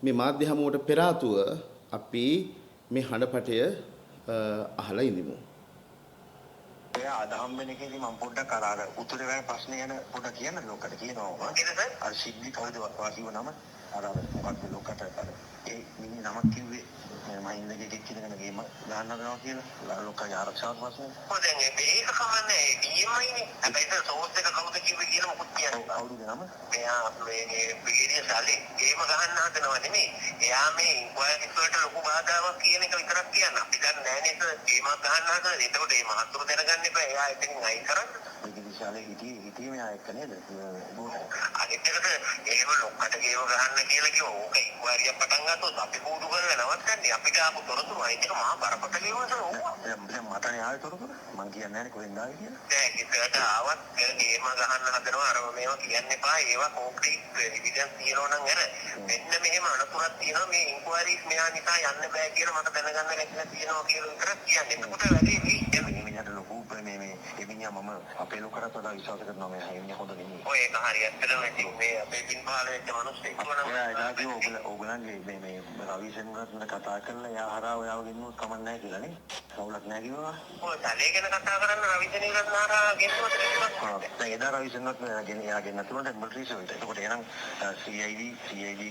මේ මාධ්‍ය හමුවට පෙර ආතුව අපි මේ හඬපටය අහලා ඉඳිමු. එයා අදහම් වෙන එකේදී මම පොඩ්ඩක් අර උතුර වෙන ප්‍රශ්නේ ගැන පොඩ්ඩක් කියන්න ලෝකට කියනවා. අර සිද්ධි කවුද වාසිව නම අර මොකක්ද ලෝකට අර ඒ මිනිහ නමක් කිව්වේ මහින්දගේ කෙක්කිනගෙන ගේම ගන්න හදනවා කියලා ලෝකගේ ආරක්ෂාවක් වශයෙන්. ඔව් දැන් මේක කමන්නේ BMI නේ. හැබැයි සෝස් එක කවුද කිව්වේ කියලා මොකක්ද කියන්නේ. කවුද නම? එයා මේ බ්‍රිගේඩියර් සල්ලි ගේම ගහන්න හදනවා නෙමෙයි. එයා මේ ඉන්ක්වයරිස් වලට ලොකු බාධාවක් කියන එක විතරක් කියන්න. අපි දන්නේ නැහැ නේද ගේමක් ගහන්න හදන. එතකොට මේ මහත්තුරු දැනගන්න එපා. එයා එතනින් අයින් කරන්න. මේ විශාලේ හිටියේ මෙයා එක්ක නේද? අනිත් එකට එහෙම ලොක්කට ගේම ගහන්න කියලා කිව්ව ඕක ඉන්ක්වයරියක් පටන් ගත්තොත් අපි කූඩු කරලා නවත්තන්නේ. අපිට ආපු තොරතුරු අයින් එක මහා බරපතල ඒවාද ඕක. දැන් මටනේ ආවේ තොරතුරු. මං කියන්නේ නැහැ කොහෙන්ද ආවේ කියලා. දැන් ඉස්සරහට ආවත් ගේම ගහන්න හදනවා අර මේවා කියන්න එපා. ඒවා කොන්ක්‍රීට් එවිඩන්ස් තියනවා නම් අර මෙන්න මෙහෙම අනතුරක් තියෙනවා මේ ඉන්ක්වයරිස් මෙයා නිසා යන්න බෑ කියලා මට දැනගන්න ලැබිලා තියෙනවා කියලා විතරක් කියන්නේ. එතකොට වැඩි වෙයි. මිනිහට ලොකු මේ එමිනියා මම අපේ ලොකරට වඩා විශ්වාස කරනවා මේ එමිනියා හොඳ නෙමෙයි. ඔය ඒක හරියට තමයි මේ අපේ පින්පාල වෙච්ච මිනිස්සෙක් වුණා. ඔයා ඉතින් ඕගලන්ගේ මේ රවිසෙන්ගත් කතා කරලා එයා හරහා ඔයාව ගෙන්නුවොත් කමක් නැහැ කියලා නේ. කවුලක් නැහැ කිව්වා. ඔය තලේ ගැන කතා කරන්න රවිසෙන්ගත් හරහා ගෙන්නුවොත් කිව්වා. දැන් එදා රවිසෙන්ගත් එයා ගෙන්න තුනට මිලිටරි ෂෝල්ට. ඒකට එහෙනම් CID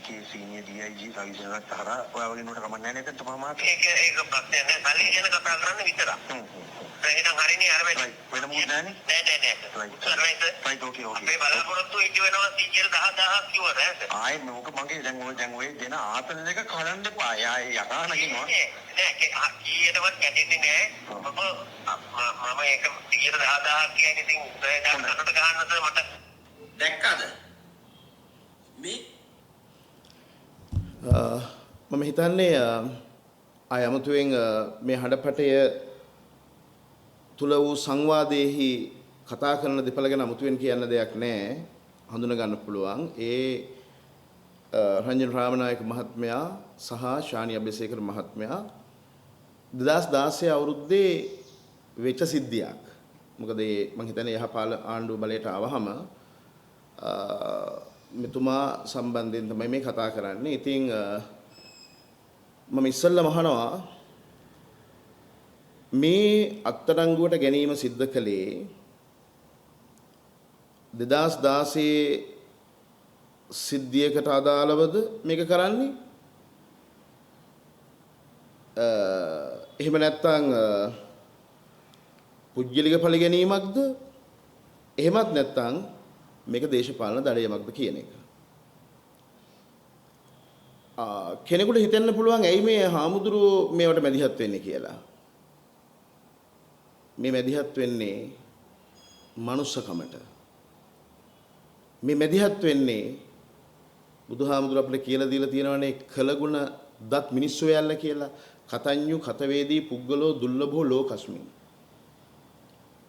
කේ සීනියර් DIG රවිසෙන්ගත් හරහා ඔයාව ගෙන්නුවට කමක් නැහැ නේද තමයි. ඒක ප්‍රශ්නයක් නෑ. තලේ ගැන කතා කරන්න විතරක්. එහෙනම් හරිනේ අර වෙන මොකද නෑනේ නෑ රයිට් ඕකේ අපේ බලාපොරොත්තු ඉති වෙනවා 10000ක් කිව්වද ආයේ මේක මගේ දැන් ඔය දෙන ආතන දෙක කලන්න එපා ආයේ යකාන කියනවා නෑ කීයටවත් කැඩෙන්නේ නෑ මම ඒක 10000ක් කියන්නේ ඉතින් දැන් කනට ගහන්නද මට දැක්කද මේ මම හිතන්නේ ආය අමුතුවෙන් මේ හඬපටය තුල වූ සංවාදයේහි කතා කරන දෙපළ ගැන අමුතුවෙන් කියන්න දෙයක් නැහැ. හඳුනා ගන්න පුළුවන්. ඒ රංජන් රාමනායක මහත්මයා සහ ශානි අබේසේකර මහත්මයා 2016 අවුරුද්දේ වෙච්ච සිද්ධියක්. මොකද මම හිතන්නේ යහපාල ආණ්ඩුව බලයට ආවහම මෙතුමා සම්බන්ධයෙන් තමයි මේ කතා කරන්නේ. ඉතින් මම ඉස්සෙල්ලාම අහනවා මේ අත්අඩංගුවට ගැනීම සිද්ධ කළේ 2016 සිද්ධියකට අදාළවද මේක කරන්නේ? එහෙම නැත්නම් පුජ්‍යලික පලි ගැනීමක්ද? එහෙමත් නැත්නම් මේක දේශපාලන දඩයමක්ද කියන එක. කෙනෙකුට හිතෙන්න පුළුවන් ඇයි මේ හාමුදුරුවෝ මේවට මැදිහත් වෙන්නේ කියලා. මේ මැදිහත් වෙන්නේ මනුස්සකමට. මේ මැදිහත් වෙන්නේ බුදුහාමුදුර අපිට කියලා දීලා තියෙනවානේ කළගුණ දත් මිනිස්සු යල්ල කියලා. කතඤ්ඤු කතවේදී පුද්ගලෝ දුර්ලභෝ ලෝකස්මින්.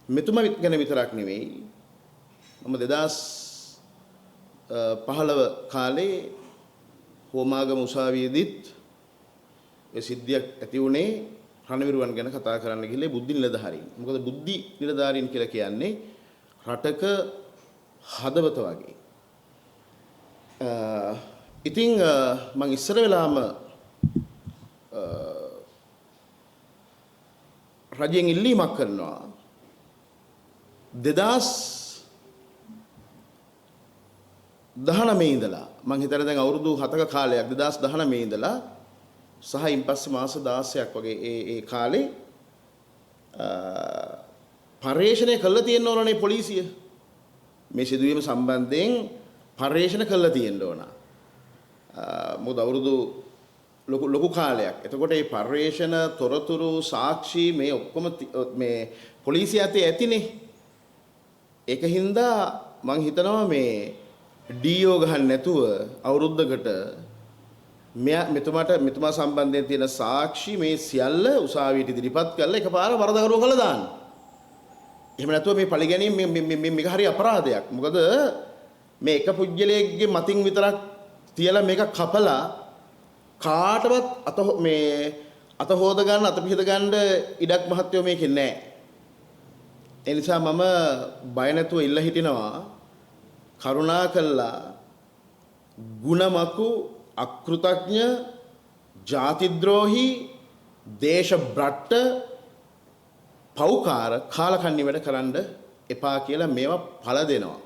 මෙතුමා ගැන විතරක් නෙවෙයි මම 2015 කාලේ හෝමාගම උසාවියේදීත් ඒ සිද්ධියක් ඇති වුණේ රණවිරුවන් ගැන කතා කරන්න ගිහලා බුද්ධි නිලධාරීන්. මොකද බුද්ධි නිලධාරීන් කියලා කියන්නේ රටක හදවත වගේ. ඉතින් මම ඉස්සර වෙලාම රජයෙන් ඉල්ලීමක් කරනවා 2019 ඉඳලා මම හිතන්නේ දැන් අවුරුදු 7ක කාලයක් 2019 ඉඳලා සහ ඉන්පස්සේ මාස 16ක් වගේ ඒ කාලේ පර්යේෂණය කළා තියෙන්න ඕනනේ පොලිසිය. මේ සිදුවීම සම්බන්ධයෙන් පර්යේෂණ කළා තියෙන්න ඕන. මොකද අවුරුදු ලොකු කාලයක්. එතකොට මේ පර්යේෂණ තොරතුරු සාක්ෂි මේ ඔක්කොම මේ පොලිසිය අතේ ඇතිනේ. ඒකින්ද මම හිතනවා මේ ඩීఓ ගහන්න නැතුව අවුරුද්දකට මෙතුමා සම්බන්ධයෙන් තියෙන සාක්ෂි මේ සියල්ල උසාවියට ඉදිරිපත් කරලා එකපාර වරදකරුව කළා දාන්න. එහෙම නැතුව මේ පරිගැනීම මේක හරි අපරාධයක්. මොකද මේ එක පුජ්‍යලයේගේ මතින් විතරක් තියලා මේක කපලා කාටවත් අත හොද ගන්න අත පිහද ගන්න ඉඩක් මහත්වෝ මේකේ නැහැ. ඒ නිසා මම බය නැතුව ඉල්ල හිටිනවා කරුණා කළා ಗುಣමකු අකෘතඥ ජාතිද්‍රෝහි දේශබ්‍රට්ට පෞකාර කාලකන්ණි වැඩ කරන්න එපා කියලා මේවා පළ දෙනවා.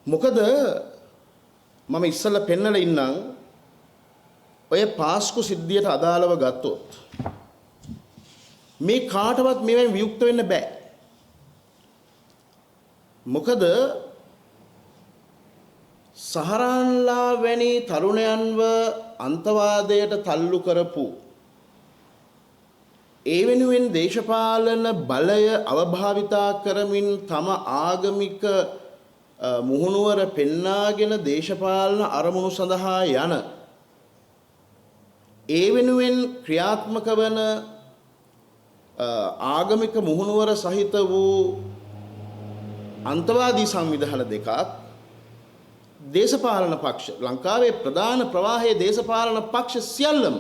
මොකද මම ඉස්සෙල්ලා පෙන්නලා ඉන්නම් ඔය පාස්කු සිද්ධියට අදාළව ගත්තොත් මේ කාටවත් මේවෙන් වියුක්ත වෙන්න බෑ. මොකද සහරාන්ලා වැනි තරුණයන්ව අන්තවාදයට තල්ලු කරපු ඒ වෙනුවෙන් දේශපාලන බලය අවභාවිතා කරමින් තම ආගමික මුහුණුවර පෙන්නාගෙන දේශපාලන අරමුණු සඳහා යන ඒ වෙනුවෙන් ක්‍රියාත්මක වන ආගමික මුහුණුවර සහිත වූ අන්තවාදී සංවිධාන දෙකක් දේශපාලන පක්ෂ ලංකාවේ ප්‍රධාන ප්‍රවාහයේ දේශපාලන පක්ෂ සියල්ලම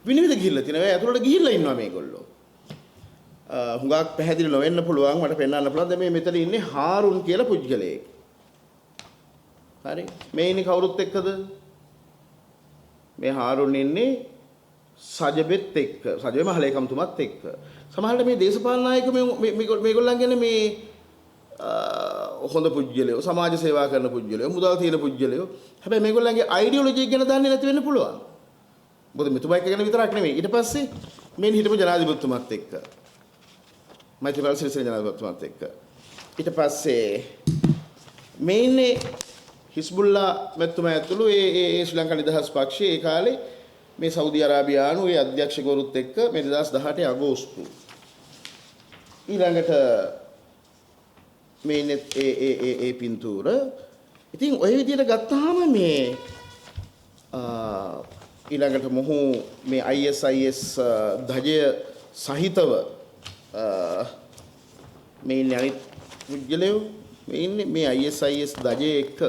විනිවිද ගිහිල්ලා තිනවා. ඇතුළට ගිහිල්ලා ඉන්නවා මේගොල්ලෝ. හුඟක් පැහැදිලි නොවෙන්න පුළුවන් මට පෙන්වන්න පුළුවන්. දැන් මේ මෙතන ඉන්නේ හාරුන් කියලා පුද්ගලයෙක්. හරි. මේ ඉන්නේ කවුරුත් එක්කද? මේ හාරුන් ඉන්නේ සජබෙත් එක්ක. සජබේ මහලේකම්තුමත් එක්ක. සමහරවිට මේ දේශපාලන නායකයෝ මේගොල්ලන් ගැන මේ හොඳ පුද්ගලයෝ, සමාජ සේවා කරන පුද්ගලයෝ, මුදල් තියෙන පුද්ගලයෝ. හැබැයි මේගොල්ලන්ගේ අයිඩියොලොජි ගැන දන්නේ නැති වෙන්න පුළුවන්. මොකද මෙතුමා ගැන විතරක් නෙමෙයි. ඊට පස්සේ මේ හිටපු ජනාධිපතිතුමත් එක්ක. මෛත්‍රීපාල සිරිසේන ජනාධිපතිතුමත් එක්ක. ඊට පස්සේ මේ ඉන්නේ හිස්බුල්ලා මෙතුමා ඇතුළු ඒ ශ්‍රී ලංකා නිදහස් පක්ෂයේ ඒ කාලේ මේ සෞදි අරාබියානු ඒ අධ්‍යක්ෂකවරුත් එක්ක මේ 2018 අගෝස්තු. ඊළඟට මේ ඒ පින්තූර. ඉතින් ඔය විදිහට ගත්තාම මේ ඊළඟට මොහු මේ ISIS ධජය සහිතව මේ ඉන්නේ අනිත් පුද්ගලයෝ මේ ඉන්නේ මේ ISIS ධජය එක්ක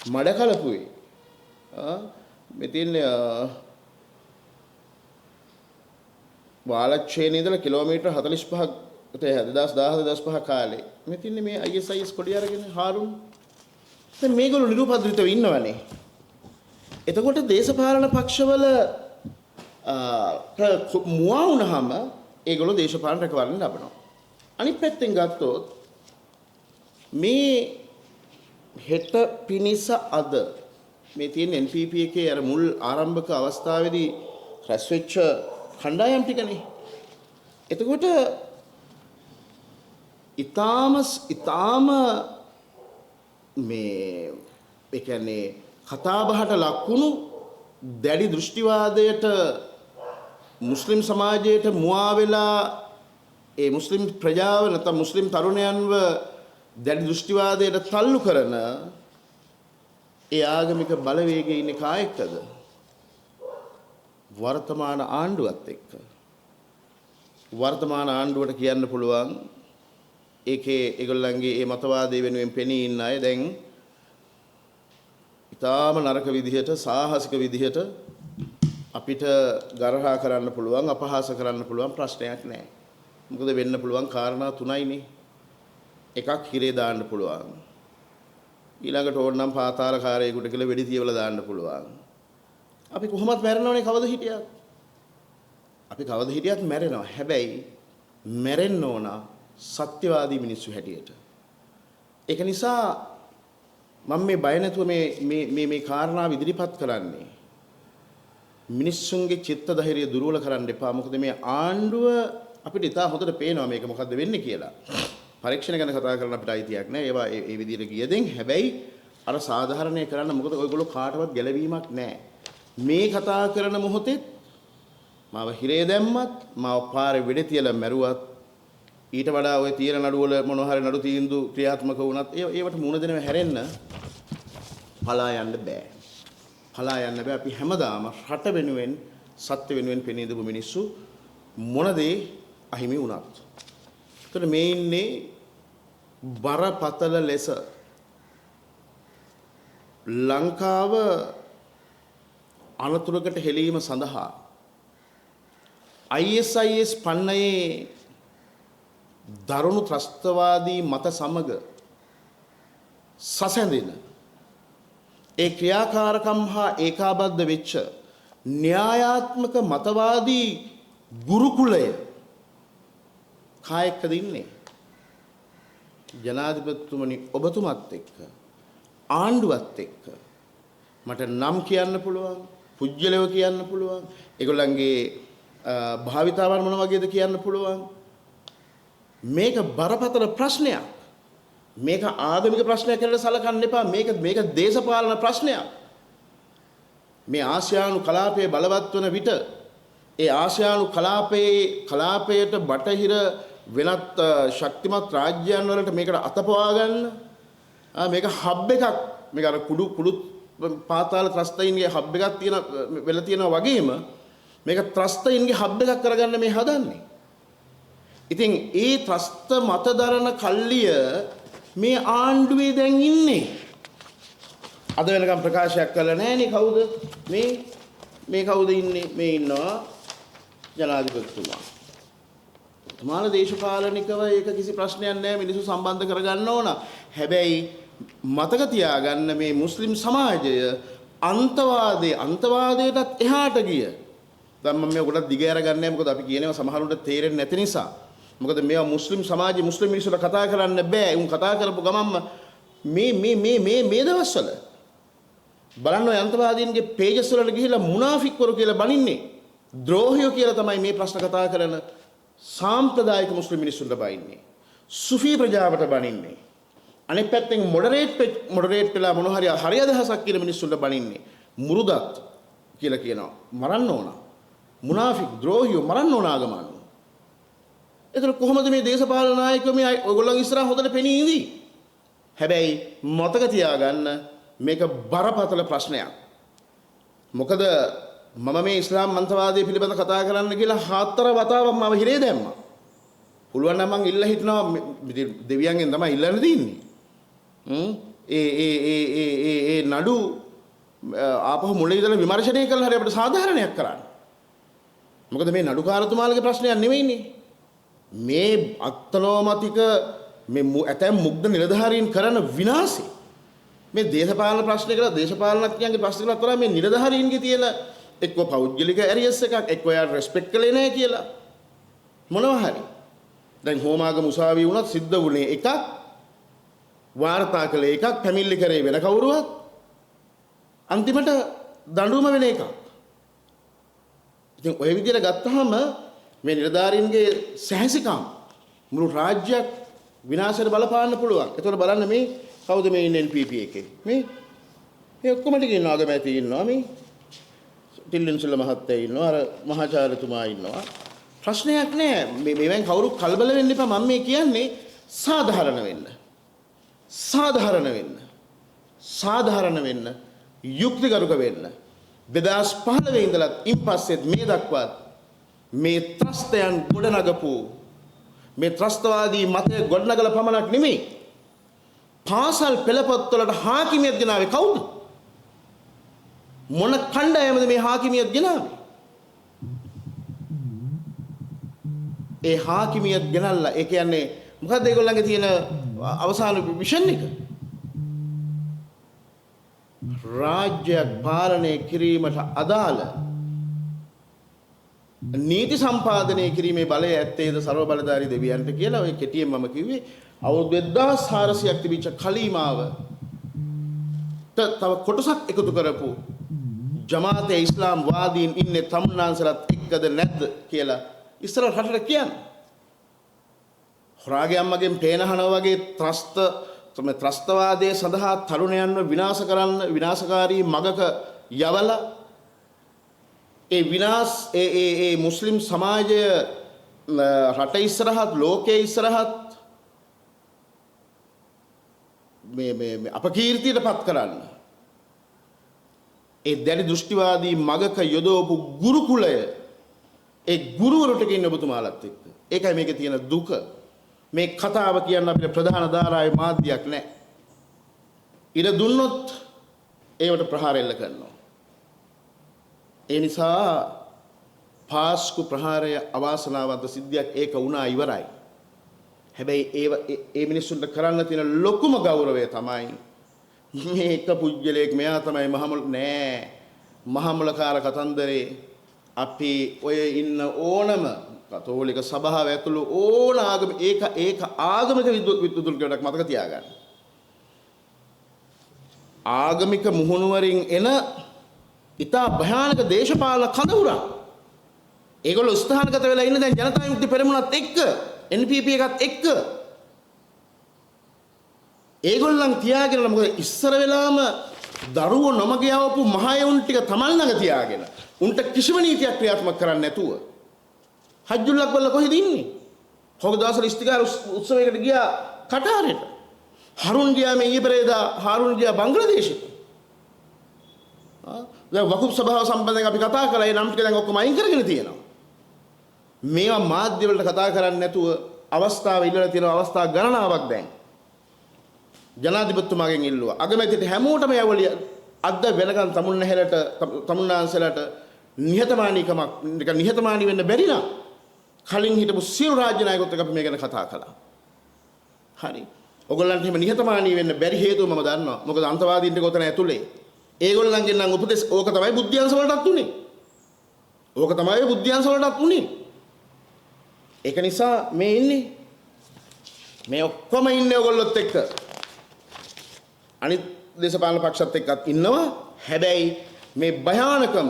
මඩ කලපුවේ. මෙතින් වාලච්චේනේ ඉඳලා කිලෝමීටර් 45ක් 2014 කාලේ මෙතින් මේ ISIS කොඩිය අරගෙන හාරුන් දැන් මේගොල්ලෝ නිරුපද්‍රිතව ඉන්නවනේ. එතකොට දේශපාලන පක්ෂවල මුවා වුණාම ඒගොල්ලෝ දේශපාලන රැකවරණ ලබනවා. අනිත් පැත්තෙන් ගත්තොත් මේ හෙට පිනිස අද මේ තියෙන NPP එකේ අර මුල් ආරම්භක අවස්ථාවේදී රැස් වෙච්ච කණ්ඩායම් ටිකනේ. එතකොට ඊටාම මේ ඒ කියන්නේ කතාබහට ලක්වුණු දැඩි දෘෂ්ටිවාදයට මුස්ලිම් සමාජයට මුවා වෙලා ඒ මුස්ලිම් ප්‍රජාව නැත්නම් මුස්ලිම් තරුණයන්ව දැඩි දෘෂ්ටිවාදයට තල්ලු කරන ඒ ආගමික බලවේගයේ ඉන්නේ කායකද? වර්තමාන ආණ්ඩුවත් එක්ක. වර්තමාන ආණ්ඩුවට කියන්න පුළුවන් ඒකේ ඒගොල්ලන්ගේ ඒ මතවාදයේ වෙනුවෙන් පෙනී ඉන්න අය දැන් ඉතාම නරක විදිහට සාහසික විදිහට අපිට ගරහා කරන්න පුළුවන් අපහාස කරන්න පුළුවන් ප්‍රශ්නයක් නැහැ. මොකද වෙන්න පුළුවන් කාරණා තුනයිනේ. එකක් හිරේ දාන්න පුළුවන්. ඊළඟට ඕනනම් පාතාලකාරයෙකුට කියලා වෙඩි තියවලා දාන්න පුළුවන්. අපි කොහොමත් මැරෙනවනේ කවද හිටියත්. අපි කවද හිටියත් මැරෙනවා. හැබැයි මැරෙන්න ඕන සත්‍යවාදී මිනිස්සු හැටියට. ඒක නිසා මම මේ බය නැතුව මේ කාරණාව ඉදිරිපත් කරන්නේ මිනිස්සුන්ගේ චිත්ත ධෛර්යය දුර්වල කරන්න එපා. මොකද මේ ආණ්ඩුව අපිට ඉතා හොඳට පේනවා මේක මොකද්ද වෙන්නේ කියලා. පරීක්ෂණ ගැන කතා කරන්න අපිට අයිතියක් නැහැ. ඒවා ඒ විදිහට ගියදෙන් හැබැයි අර සාධාරණය කරන්න මොකද ඔයගොල්ලෝ කාටවත් ගැලවීමක් නැහැ. මේ කතා කරන මොහොතේ මාව හිරේ දැම්මත් මාව පාරේ වෙඩ තියලා මැරුවත් ඊට වඩා ඔය තියෙන නඩුවල මොනවා හරි නඩු තීන්දුව ක්‍රියාත්මක වුණත් ඒවට මුණ දෙනව හැරෙන්න පලා යන්න බෑ. පලා යන්න බෑ. අපි හැමදාම රට වෙනුවෙන් සත්‍ය වෙනුවෙන් පෙනී දපු මිනිස්සු මොන දේ අහිමි වුණත්. ඒතර මේ ඉන්නේ බරපතල ලෙස ලංකාව අනතුරකට හෙළීම සඳහා ISIS පන්නයේ දරුණු ත්‍රස්තවාදී මත සමග සසැඳෙන ඒ ක්‍රියාකාරකම් හා ඒකාබද්ධ වෙච්ච න්‍යායාත්මක මතවාදී ගුරුකුලය කායකද ඉන්නේ? ජනාධිපතිතුමනි ඔබතුමත් එක්ක ආණ්ඩුවත් එක්ක මට නම් කියන්න පුළුවන්, පුජ්‍යලව කියන්න පුළුවන්, ඒගොල්ලන්ගේ භාවිතාවන් මොන වගේද කියන්න පුළුවන්. මේක බරපතල ප්‍රශ්නයක්. මේක ආගමික ප්‍රශ්නයක් කියලා සලකන්න එපා. මේක දේශපාලන ප්‍රශ්නයක්. මේ ආසියානු කලාපයේ බලවත් වන විට ඒ ආසියානු කලාපයට බටහිර වෙනත් ශක්තිමත් රාජ්‍යයන් වලට මේකට අතපවා ගන්න මේක හබ් එකක්. මේක අර කුඩු පාතාල ත්‍රස්තයින්ගේ හබ් එකක් තියෙන වෙලා තියෙනවා වගේම මේක ත්‍රස්තයින්ගේ හබ් එකක් කරගන්න මේ හදන්නේ. ඉතින් ඒ ත්‍රස්ත මතදරන කල්ලිය මේ ආණ්ඩුවේ දැන් ඉන්නේ. අද වෙනකම් ප්‍රකාශයක් කළා නෑනේ කවුද? මේ කවුද ඉන්නේ? මේ ඉන්නවා ජනාධිපතිතුමා. තුමාල දේශපාලනිකව ඒක කිසි ප්‍රශ්නයක් නෑ, මිනිස්සු සම්බන්ධ කරගන්න ඕන. හැබැයි මතක තියාගන්න මේ මුස්ලිම් සමාජය අන්තවාදයටත් එහාට ගිය. දැන් මම මේ ඔකට දිග අරගන්නේ මොකද අපි කියනවා සමහරුන්ට තේරෙන්නේ නැති නිසා. මොකද මේවා මුස්ලිම් සමාජයේ මුස්ලිම් මිනිස්සුන්ට කතා කරන්න බෑ. උන් කතා කරපු ගමන්ම මේ දවස්වල බලන්න ඔය අන්තවාදීන්ගේ පේජස් වලට ගිහිල්ලා මුනාෆික්වරු කියලා බනින්නේ. ද්‍රෝහියෝ කියලා තමයි මේ ප්‍රශ්න කතා කරන සාම්ප්‍රදායික මුස්ලිම් මිනිස්සුන්ට බනින්නේ. සුෆී ප්‍රජාවට බනින්නේ. අනෙක් පැත්තෙන් මොඩරේට් වෙලා මොන හරි අදහසක් කියන මිනිස්සුන්ට බනින්නේ. මුරුදත් කියලා කියනවා. මරන්න ඕන. මුනාෆික් ද්‍රෝහියෝ මරන්න ඕන ආගමන. එතන කොහොමද මේ දේශපාලන නායකයෝ මේ ඔයගොල්ලන් ඉස්සරහ හොඳට පෙනී ඉඳි? හැබැයි මතක තියාගන්න මේක බරපතල ප්‍රශ්නයක්. මොකද මම මේ ඉස්ලාම් මන්තවාදය පිළිබඳ කතා කරන්න කියලා 4 වතාවක් මම හිරේ දැම්මා. පුළුවන් නම් මං ඉල්ල හිටනවා දෙවියන්ගෙන් තමයි ඉල්ලන්න දෙන්නේ. ඒ නඩු ආපහු මුලින් ඉඳලා විමර්ශනය කළා හරි අපිට සාධාරණයක් කරන්න. මොකද මේ නඩුකාරතුමාලගේ ප්‍රශ්නයක් නෙවෙයිනේ. මේ අත්නෝමතික මේ ඇතැම් මුග්ධ නිලධාරීන් කරන විනාශය මේ දේශපාලන ප්‍රශ්න කියලා දේශපාලනඥයන්ගේ ප්‍රශ්න කරලා අතර මේ නිලධාරීන්ගේ තියෙන එක්ක පෞද්ගලික ඇරියස් එකක් එක්ක එයා රෙස්පෙක්ට් කළේ නැහැ කියලා මොනවා හරි. දැන් හෝමාගම උසාවිය වුණත් සිද්ධ වුණේ එකක්, වාර්තා කළේ එකක්, පැමිණිලි කරේ වෙන කවුරුවත්, අන්තිමට දඬුවම වෙන එකක්. ඉතින් ඔය විදිහට ගත්තාම මේ නිලධාරීන්ගේ සැහැසිකම් මුළු රාජ්‍යයක් විනාශයට බලපාන්න පුළුවන්. ඒතකොට බලන්න මේ කවුද මේ ඉන්නේ NPP එකේ? මේ ඔක්කොම ටික ඉන්නවා, අගමැති ඉන්නවා, මේ ටිල්ලින්සුල මහත්තයා ඉන්නවා, අර මහාචාර්යතුමා ඉන්නවා. ප්‍රශ්නයක් නෑ. මේවෙන් කවුරු කලබල වෙන්න එපා. මම මේ කියන්නේ සාධාරණ වෙන්න. සාධාරණ වෙන්න. යුක්තිගරුක වෙන්න. 2015 ඉඳලා ඉන්පස්සෙත් මේ දක්වාත් මේ ත්‍රස්තයන් ගොඩනගපු මේ ත්‍රස්තවාදී මතය ගොඩනගලා පමණක් නෙමෙයි. පාසල් පෙළපොත්වලට හාකිමියත් ගෙනාවේ කවුද? මොන කණ්ඩායමද මේ හාකිමියත් ගෙනාවේ? ඒ හාකිමියත් ගෙනල්ලා ඒ කියන්නේ මොකද්ද ඒගොල්ලන්ගේ තියෙන අවසාන විෂන් එක? රාජ්‍යයක් පාලනය කිරීමට අදාළ නීති සම්පාදනය කිරීමේ බලය ඇත්තේද සර්ව බලධාරී දෙවියන්ට කියලා ඔය කෙටියෙන් මම කිව්වේ. අවුරුදු 1400ක් තිබිච්ච කලීමාව තව කොටසක් එකතු කරපු ජමාතේ ඉස්ලාම් වාදීන් ඉන්නේ තමුන්නාන්සලත් එක්කද නැද්ද කියලා ඉස්සර රටට කියන්න. හොරාගේ අම්මගෙන් පේනහනවා වගේ ත්‍රස්තවාදයේ සඳහා තරුණයන්ව විනාශ කරන්න විනාශකාරී මගක යවලා ඒ මුස්ලිම් සමාජය රට ඉස්සරහත් ලෝකයේ ඉස්සරහත් මේ අපකීර්තියට පත් කරන්න ඒ දැඩි දෘෂ්ටිවාදී මගක යොදවපු ගුරුකුලය ඒ ගුරුවරට කියන ඔබතුමාලත් එක්ක ඒකයි මේකේ තියෙන දුක. මේ කතාව කියන්න අපිට ප්‍රධාන ධාරාවේ මාධ්‍යයක් නැහැ. ඉර දුන්නොත් ඒවට ප්‍රහාර එල්ල කරනවා. ඒ නිසා පාස්කු ප්‍රහාරය අවාසනාවන්ත සිද්ධියක් ඒක වුණා ඉවරයි. හැබැයි ඒ මිනිස්සුන්ට කරන්න තියෙන ලොකුම ගෞරවය තමයි මේ එක පුජ්‍යලයක් මෙයා තමයි මහමුල නෑ. මහමුලකාර කතන්දරේ අපි ඔය ඉන්න ඕනම කතෝලික සභාව ඇතුළු ඕන ආගම ඒක ආගමික විද්වතුන්ට මතක තියාගන්න. ආගමික මුහුණුවරින් එන ඉතා භයානක දේශපාලන කඳවුරක්. ඒගොල්ලෝ ස්ථානගත වෙලා ඉන්න දැන් ජනතා විමුක්ති පෙරමුණත් එක්ක NPP එකත් එක්ක ඒගොල්ලන් තියාගෙන මොකද ඉස්සර වෙලාම දරුවෝ නොමග යවපු මහයුන් ටික තමන් ළඟ තියාගෙන උන්ට කිසිම නීතියක් ක්‍රියාත්මක කරන්නේ නැතුව හජ්ජුල්ලක් වල කොහෙද ඉන්නේ? හොගදාසල ඉස්තිකාර උත්සවයකට ගියා කටාරෙට. හරුන් ගියා මේ ඊයේ පෙරේදා හාරුන් ගියා බංග්ලාදේශෙට. දැන් වකුප් සභාව සම්බන්ධයෙන් අපි කතා කළා. ඒ නම් ටික දැන් ඔක්කොම අයින් කරගෙන තියෙනවා. මේවා මාධ්‍ය වලට කතා කරන්නේ නැතුව අවස්ථාව ඉල්ලලා තියෙන අවස්ථා ගණනාවක් දැන් ජනාධිපතිතුමාගෙන් ඉල්ලුවා. අගමැතිට හැමෝටම යවලිය අද්ද වෙනකන් තමුන්නාන්සලට නිහතමානී වෙන්න බැරි නම් කලින් හිටපු සියලු රාජ්‍ය නායකයොත් එක්ක අපි මේ ගැන කතා කළා. හරි. ඔයගොල්ලන්ට එහෙම නිහතමානී වෙන්න බැරි හේතුව මම දන්නවා. මොකද අන්තවාදීන්ට ගොතන ඇතුලේ ඒගොල්ලන්ගෙන් නම් උපදෙස් ඕක තමයි බුද්ධියංශ වලටත් උනේ. ඕක තමයි බුද්ධියංශ වලටත් උනේ. ඒක නිසා මේ ඉන්නේ මේ ඔක්කොම ඉන්නේ ඔයගොල්ලොත් එක්ක. අනිත් දේශපාලන පක්ෂත් එක්කත් ඉන්නවා. හැබැයි මේ භයානකම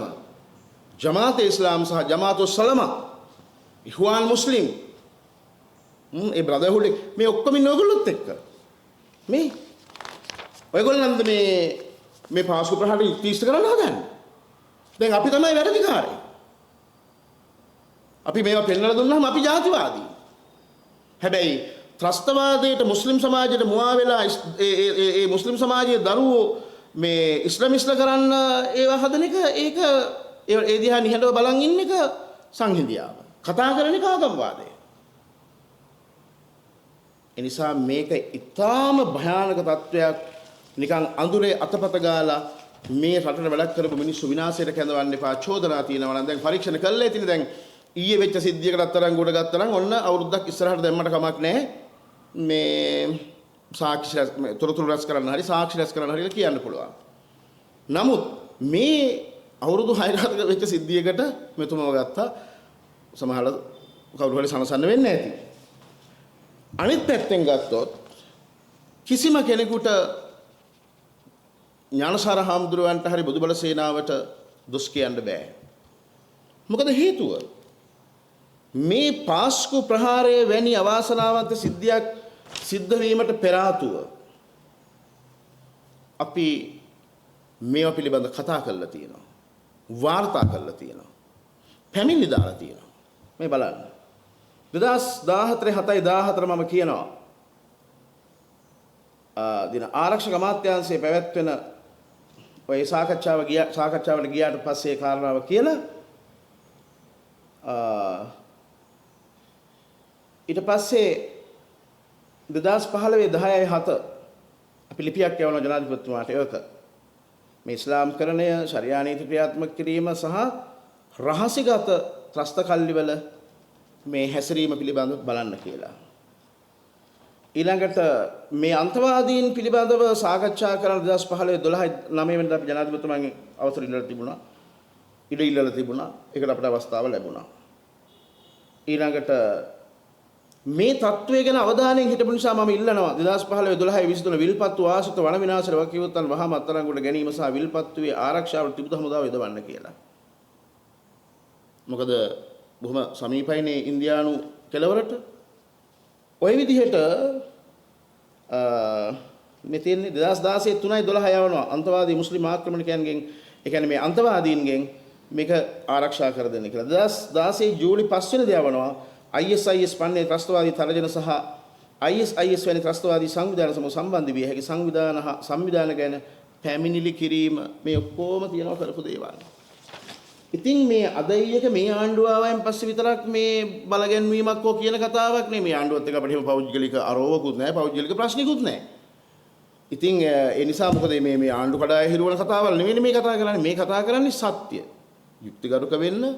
ජමාතේ ඉස්ලාම් සහ ජමාතෝ සලමා ඉහ්වාන් මුස්ලිම් ඒ බ්‍රදර්හුඩ් මේ ඔක්කොම ඉන්නේ ඔයගොල්ලොත් එක්ක. මේ ඔයගොල්ලන්ද මේ පාස්කු ප්‍රහාරය ඉස්තිෂ්ඨ කරන්න හදන්නේ. දැන් අපි තමයි වැරදිකාරයි. අපි මේවා පෙන්වලා දුන්නාම අපි ජාතිවාදී. හැබැයි ත්‍රස්තවාදයට මුස්ලිම් සමාජයට මුවා වෙලා ඒ මුස්ලිම් සමාජයේ දරුවෝ මේ ඉස්ලාමිස්ලා කරන්න ඒවා හදන එක ඒක ඒ දිහා නිහඬව බලන් ඉන්න එක සංහිඳියාව. කතා කරන එක ආගම්වාදය. ඒ නිසා මේක ඊටාම භයානක තත්වයක්. නිකන් අඳුරේ අතපත ගාලා මේ රටට වැඩක් කරපු මිනිස්සු විනාශයට කැඳවන්න එපා. චෝදනා තියෙනවා නම් දැන් පරීක්ෂණ කළා ඉතින් දැන් ඊයේ වෙච්ච සිද්ධියකට අත්තරන් ගොඩ ගත්තා නම් ඔන්න අවුරුද්දක් ඉස්සරහට දැම්මට කමක් නැහැ. මේ සාක්ෂි තොරතුරු රැස් කරන්න හරි සාක්ෂි රැස් කරන්න හරි කියන්න පුළුවන්. නමුත් මේ අවුරුදු 6කට වෙච්ච සිද්ධියකට මෙතුමව ගත්තා. සමහර කවුරු හරි සනසන්න වෙන්නේ නැති. අනිත් පැත්තෙන් ගත්තොත් කිසිම කෙනෙකුට ඥානසාර හාමුදුරුවන්ට හරි බුදුබල සේනාවට දොස් කියන්න බෑ. මොකද හේතුව මේ පාස්කු ප්‍රහාරයේ වැනි අවාසනාවන්ත සිද්ධියක් සිද්ධ වීමට පෙර ආතුව අපි මේවා පිළිබඳ කතා කරලා තියෙනවා. වාර්තා කරලා තියෙනවා. පැමිණිලි දාලා තියෙනවා. මේ බලන්න. 2014 7 මම කියනවා දින ආරක්ෂක අමාත්‍යාංශයේ පැවැත්වෙන ඔය සාකච්ඡාවට ගියාට පස්සේ කාරණාව කියලා ඊට පස්සේ 2015 10/7 අපි ලිපියක් යවන ජනාධිපතිතුමාට ඒක මේ ඉස්ලාම්කරණය ශරියා නීති ක්‍රියාත්මක කිරීම සහ රහසිගත ත්‍රස්ත කල්ලිවල මේ හැසිරීම පිළිබඳව බලන්න කියලා. ඊළඟට මේ අන්තවාදීන් පිළිබඳව සාකච්ඡා කරන 2015 12 9 වෙනිදා අපි ජනාධිපතිතුමාගෙන් අවසර ඉල්ලලා තිබුණා. ඉල්ලලා තිබුණා. ඒකට අපට අවස්ථාව ලැබුණා. ඊළඟට මේ තත්ත්වය ගැන අවධානයෙන් හිටපු නිසා මම ඉල්ලනවා 2015 12 23 විල්පත්තු ආශ්‍රිත වන විනාශයට වකියුත්තන් වහාම අත්අඩංගුවට ගැනීම සහ විල්පත්තුවේ ආරක්ෂාවට තිබුදු හමුදාව යොදවන්න කියලා. මොකද බොහොම සමීපයිනේ ඉන්දියානු කෙළවරට ඔය විදිහට මේ තියෙන්නේ 2016 3යි 12 යවනවා අන්තවාදී මුස්ලිම් ආක්‍රමණිකයන්ගෙන් ඒ කියන්නේ මේ අන්තවාදීන්ගෙන් මේක ආරක්ෂා කර දෙන්න කියලා. 2016 ජූලි 5 වෙනිදා යවනවා ISIS පන්නේ ත්‍රස්තවාදී තරජන සහ ISIS වැනි ත්‍රස්තවාදී සංවිධාන සමග සම්බන්ධ විය හැකි සංවිධාන ගැන පැමිණිලි කිරීම මේ ඔක්කොම තියෙනවා කරපු දේවල්. ඉතින් මේ අදයියක මේ ආණ්ඩුව ආවයින් පස්සේ විතරක් මේ බලගැන්වීමක් හෝ කියන කතාවක් නෙමෙයි. මේ ආණ්ඩුවත් එක්ක අපිට එහෙම පෞද්ගලික අරෝවකුත් නැහැ, පෞද්ගලික ප්‍රශ්නිකුත් නැහැ. ඉතින් ඒ නිසා මොකද මේ ආණ්ඩු කඩාය හිරවන කතාවල් නෙමෙයි මේ කතා කරන්නේ. මේ කතා කරන්නේ සත්‍ය. යුක්තිගරුක වෙන්න.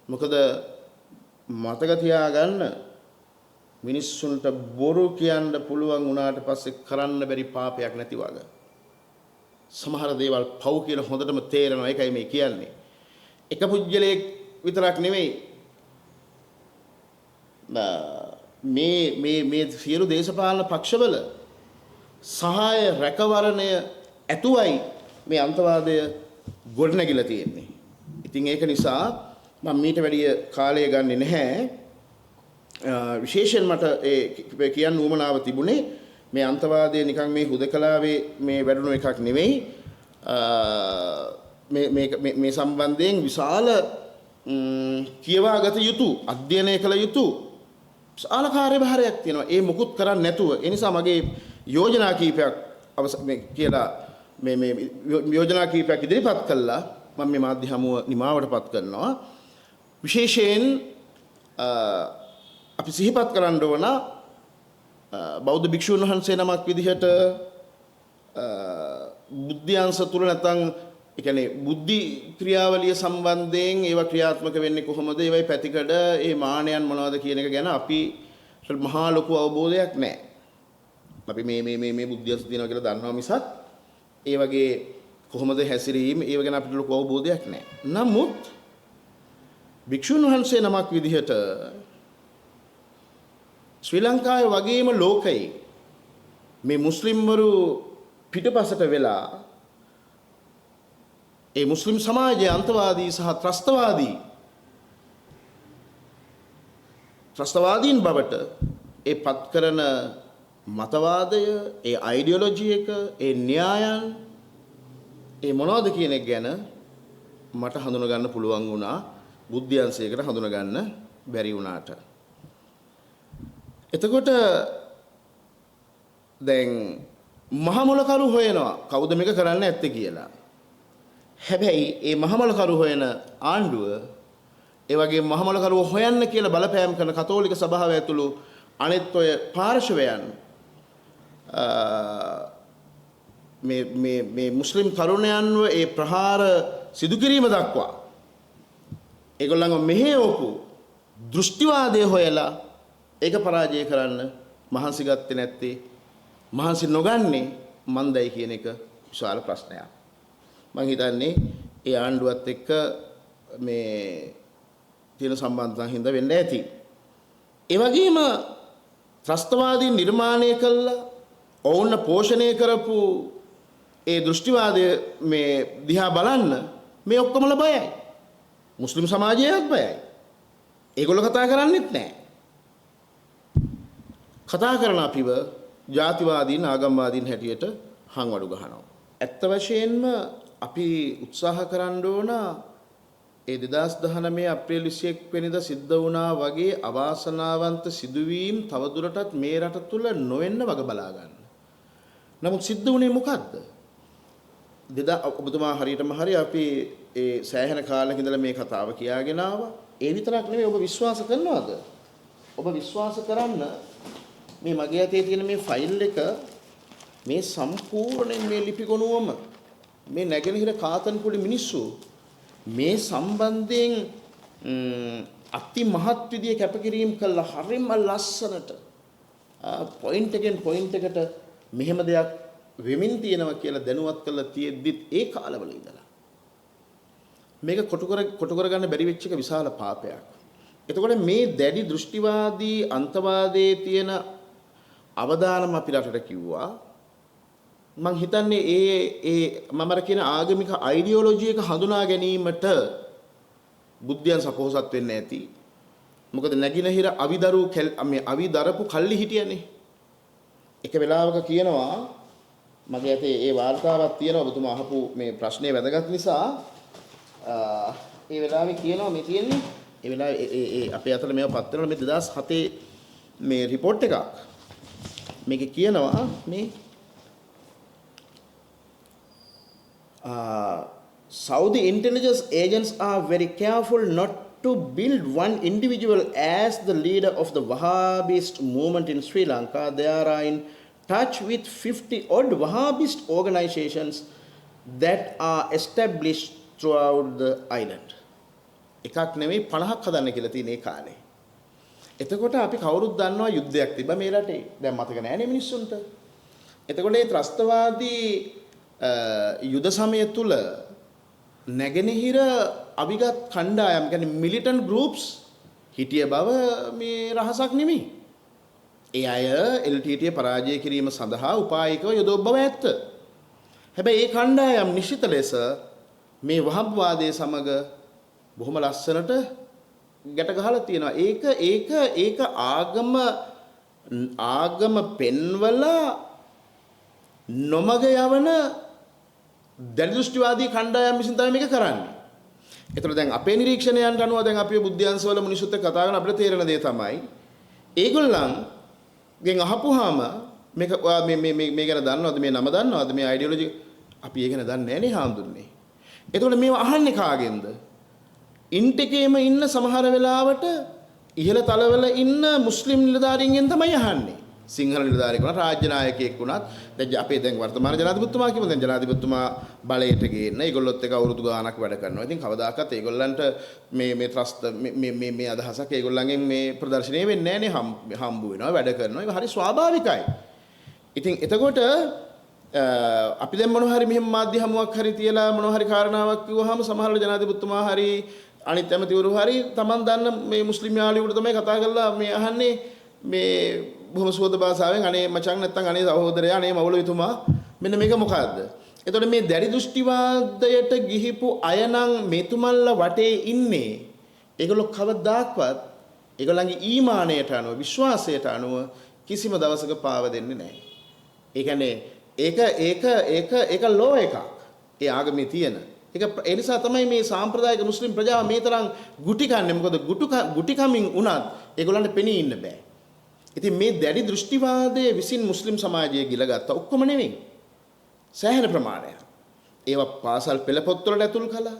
මොකද මතක තියාගන්න මිනිස්සුන්ට බොරු කියන්න පුළුවන් වුණාට පස්සේ කරන්න බැරි පාපයක් නැති වගේ. සමහර දේවල් පව් කියලා හොඳටම තේරෙනවා. ඒකයි මේ කියන්නේ. එක පුජ්‍යලයක් විතරක් නෙමෙයි මේ සියලු දේශපාලන පක්ෂවල සහාය රැකවරණය ඇතුවයි මේ අන්තවාදය ගොඩනැගිලා තියෙන්නේ. ඉතින් ඒක නිසා මම මීට වැඩිය කාලය ගන්නෙ නැහැ. විශේෂයෙන් මට ඒ කියන්න උවමනාව තිබුණේ මේ අන්තවාදය නිකන් මේ හුදකලාවේ මේ වැඩුණු එකක් නෙවෙයි. මේ සම්බන්ධයෙන් විශාල කියවාගත යුතු අධ්‍යයනය කළ යුතු විශාල කාර්යභාරයක් තියෙනවා. ඒ මුකුත් කරන්නේ නැතුව. ඒ නිසා මගේ යෝජනා කීපයක් කියලා මේ යෝජනා කීපයක් ඉදිරිපත් කළා. මම මේ මාධ්‍ය හමුව නිමාවටපත් කරනවා. විශේෂයෙන් අපි සිහිපත් කරන්න ඕන බෞද්ධ භික්ෂුන් වහන්සේ නමක් විදිහට බුද්ධ්‍යංශ තුල නැත්නම් ඒ කියන්නේ බුද්ධි ක්‍රියාවලිය සම්බන්ධයෙන් ඒවා ක්‍රියාත්මක වෙන්නේ කොහොමද? ඒවයි පැතිකඩ ඒ මානයන් මොනවද කියන එක ගැන අපි මහා ලොකු අවබෝධයක් නැහැ. අපි මේ බුද්ධ්‍යංශ තියෙනවා කියලා දන්නවා මිසක් ඒ වගේ කොහොමද හැසිරීම ඒව ගැන අපිට ලොකු අවබෝධයක් නැහැ. නමුත් භික්ෂුන් වහන්සේ නමක් විදිහට ශ්‍රී ලංකාවේ වගේම ලෝකයේ මේ මුස්ලිම්වරු පිටපසට වෙලා ඒ මුස්ලිම් සමාජයේ අන්තවාදී සහ ත්‍රස්තවාදීන් බවට ඒ පත් කරන මතවාදය, ඒ අයිඩියොලොජි එක, ඒ න්‍යායන් ඒ මොනවද කියන එක ගැන මට හඳුනා ගන්න පුළුවන් වුණා. බුද්ධ්‍යංශයකට හඳුනා ගන්න බැරි වුණාට. එතකොට දැන් මහමොලකරු හොයනවා කවුද මේක කරන්න ඇත්තේ කියලා. හැබැයි ඒ මහමොලකරු හොයන ආණ්ඩුව ඒ වගේ මහමොලකරුව හොයන්න කියලා බලපෑම් කරන කතෝලික සභාව ඇතුළු අනෙත් ඔය පාර්ශවයන් මේ මුස්ලිම් තරුණයන්ව ඒ ප්‍රහාර සිදු කිරීම දක්වා ඒගොල්ලන්ව මෙහෙයවපු දෘෂ්ටිවාදය හොයලා ඒක පරාජය කරන්න මහන්සි ගත්තේ නැත්තේ මහන්සි නොගන්නේ මන්දයි කියන එක විශාල ප්‍රශ්නයක්. මම හිතන්නේ ඒ ආණ්ඩුවත් එක්ක මේ තියෙන සම්බන්ධතාවයන් හින්දා වෙන්න ඇති. ඒ වගේම ත්‍රස්තවාදීන් නිර්මාණය කළා ඔවුන් පෝෂණය කරපු ඒ දෘෂ්ටිවාදය මේ දිහා බලන්න මේ ඔක්කොමල බයයි. මුස්ලිම් සමාජයත් බයයි. ඒගොල්ලෝ කතා කරන්නේත් නැහැ. කතා කරන අපිව ජාතිවාදීන් ආගම්වාදීන් හැටියට හංවඩු ගහනවා. ඇත්ත වශයෙන්ම අපි උත්සාහ කරන්න ඕන ඒ 2019 අප්‍රේල් 21 වෙනිදා සිද්ධ වුණා වගේ අවාසනාවන්ත සිදුවීම් තවදුරටත් මේ රට තුල නොවෙන්න වග බලා ගන්න. නමුත් සිද්ධ වුණේ මොකද්ද? ඔබතුමා හරියටම හරි අපි ඒ සෑහෙන කාලෙක ඉඳලා මේ කතාව කියාගෙන ආවා. ඒ විතරක් නෙවෙයි ඔබ විශ්වාස කරනවද? ඔබ විශ්වාස කරන්න මේ මගේ අතේ තියෙන මේ ෆයිල් එක මේ සම්පූර්ණයෙන් මේ ලිපි ගොනුවම මේ නැගෙනහිර කාතන්කුඩි මිනිස්සු මේ සම්බන්ධයෙන් අති මහත් විදිය කැපකිරීම කළා. හරිම ලස්සනට පොයින්ට් එකෙන් පොයින්ට් එකට මෙහෙම දෙයක් වෙමින් තියෙනවා කියලා දැනුවත් කරලා තියෙද්දිත් ඒ කාලවල ඉඳලා මේක කොටු කරගන්න බැරි වෙච්ච එක විශාල පාපයක්. එතකොට මේ දැඩි දෘෂ්ටිවාදී අන්තවාදයේ තියෙන අවදානම අපි රටට කිව්වා. මම හිතන්නේ ඒ මම අර කියන ආගමික අයිඩියොලොජි එක හඳුනා ගැනීමට බුද්ධයන් සපෝසත් වෙන්නේ නැති. මොකද නැගිනහිර අවිදරපු කල්ලි හිටියනේ. එක වෙලාවක කියනවා මගේ අතේ ඒ වාර්තාවක් තියෙනවා ඔබතුමා අහපු මේ ප්‍රශ්නේ වැදගත් නිසා ඒ වෙලාවේ කියනවා මේ තියෙන්නේ ඒ වෙලාවේ ඒ අපේ අතට මේව පත් වෙනවා මේ 2007 මේ report එකක්. මේක කියනවා මේ Saudi intelligence agents are very careful not to build one individual as the leader of the Wahhabist movement in Sri Lanka. They are in touch with 50 odd Wahhabist organizations that are established throughout the island. එකක් නෙමෙයි 50ක් හදන්න කියලා තියෙන ඒ කාලේ. එතකොට අපි කවුරුත් දන්නවා යුද්ධයක් තිබ්බා මේ රටේ. දැන් මතක නැහැ නේ මිනිස්සුන්ට. එතකොට මේ ත්‍රස්තවාදී යුද සමය තුල නැගෙනහිර අවිගත් කණ්ඩායම් කියන්නේ මිලිටන්ට් ගෲප්ස් හිටිය බව මේ රහසක් නෙමෙයි. ඒ අය LTTE පරාජය කිරීම සඳහා උපායකව යොදව බව ඇත්ත. හැබැයි ඒ කණ්ඩායම් නිශ්චිත ලෙස මේ වහබ්වාදයේ සමග බොහොම ලස්සනට ගැට ගහලා තියෙනවා. ඒක ආගම පෙන්වලා නොමග යවන දැඩි දෘෂ්ටිවාදී කණ්ඩායම් විසින් තමයි මේක කරන්නේ. ඒතර දැන් අපේ නිරීක්ෂණයන්ට අනුව දැන් අපි බුද්ධ්‍යංශවල මිනිසුත් එක්ක කතා කරන අපිට තේරෙන දේ තමයි ඒගොල්ලන්ගෙන් අහපුවාම මේක මේ ගැන දන්නවද, මේ නම දන්නවද, මේ අයිඩියොලොජි අපි ඒ ගැන දන්නේ නැහැ නේ හාමුදුරනේ. එතකොට මේවා අහන්නේ කාගෙන්ද? ඉන්ටෙකේම ඉන්න සමහර වෙලාවට ඉහළ තලවල ඉන්න මුස්ලිම් නිලධාරීන්ගෙන් තමයි අහන්නේ. සිංහල නිලධාරියෙක් වුණත් රාජ්‍ය නායකයෙක් වුණත් දැන් අපේ දැන් වර්තමාන ජනාධිපතිතුමා කියමු. දැන් ජනාධිපතිතුමා බලයට ගේන්න ඒගොල්ලොත් එක අවුරුදු ගාණක් වැඩ කරනවා. ඉතින් කවදාකවත් ඒගොල්ලන්ට මේ ත්‍රස්ත මේ අදහසක් ඒගොල්ලන්ගෙන් මේ ප්‍රදර්ශනය වෙන්නේ නැහැ නේ. හම්බු වෙනවා, වැඩ කරනවා. ඒක හරි ස්වාභාවිකයි. ඉතින් එතකොට අපි දැන් මොනවා හරි මෙහෙම මාධ්‍ය හමුවක් හරි තියලා මොනවා හරි කාරණාවක් කිව්වහම සමහරවල් ජනාධිපතිතුමා හරි අනිත් ඇමතිවරු හරි Taman දන්න මේ මුස්ලිම් යාළුවෙකුට තමයි කතා කරලා මේ අහන්නේ මේ බොහොම සුවද භාෂාවෙන් අනේ මචං නැත්තම් අනේ සහෝදරයා අනේ මවලවිතුමා මෙන්න මේක මොකද්ද? එතකොට මේ දැඩි දෘෂ්ටිවාදයට ගිහිපු අය නම් මෙතුමන්ලා වටේ ඉන්නේ. ඒගොල්ලෝ කවදාක්වත් ඒගොල්ලන්ගේ ඊමානයට අනුව විශ්වාසයට අනුව කිසිම දවසක පාව දෙන්නේ නැහැ. ඒ කියන්නේ ඒක ලෝ එකක්. ඒ ආගමේ තියෙන. ඒ නිසා තමයි මේ සාම්ප්‍රදායික මුස්ලිම් ප්‍රජාව මේ තරම් ගුටි කන්නේ. මොකද ගුටි කමින් උනත් ඒගොල්ලන්ට පෙනී ඉන්න බෑ. ඉතින් මේ දැඩි දෘෂ්ටිවාදයේ විසින් මුස්ලිම් සමාජය ගිලගත්ත ඔක්කොම නෙවෙයි. සෑහෙන ප්‍රමාණයක්. ඒවා පාසල් පෙළ පොත්වලට ඇතුල් කළා.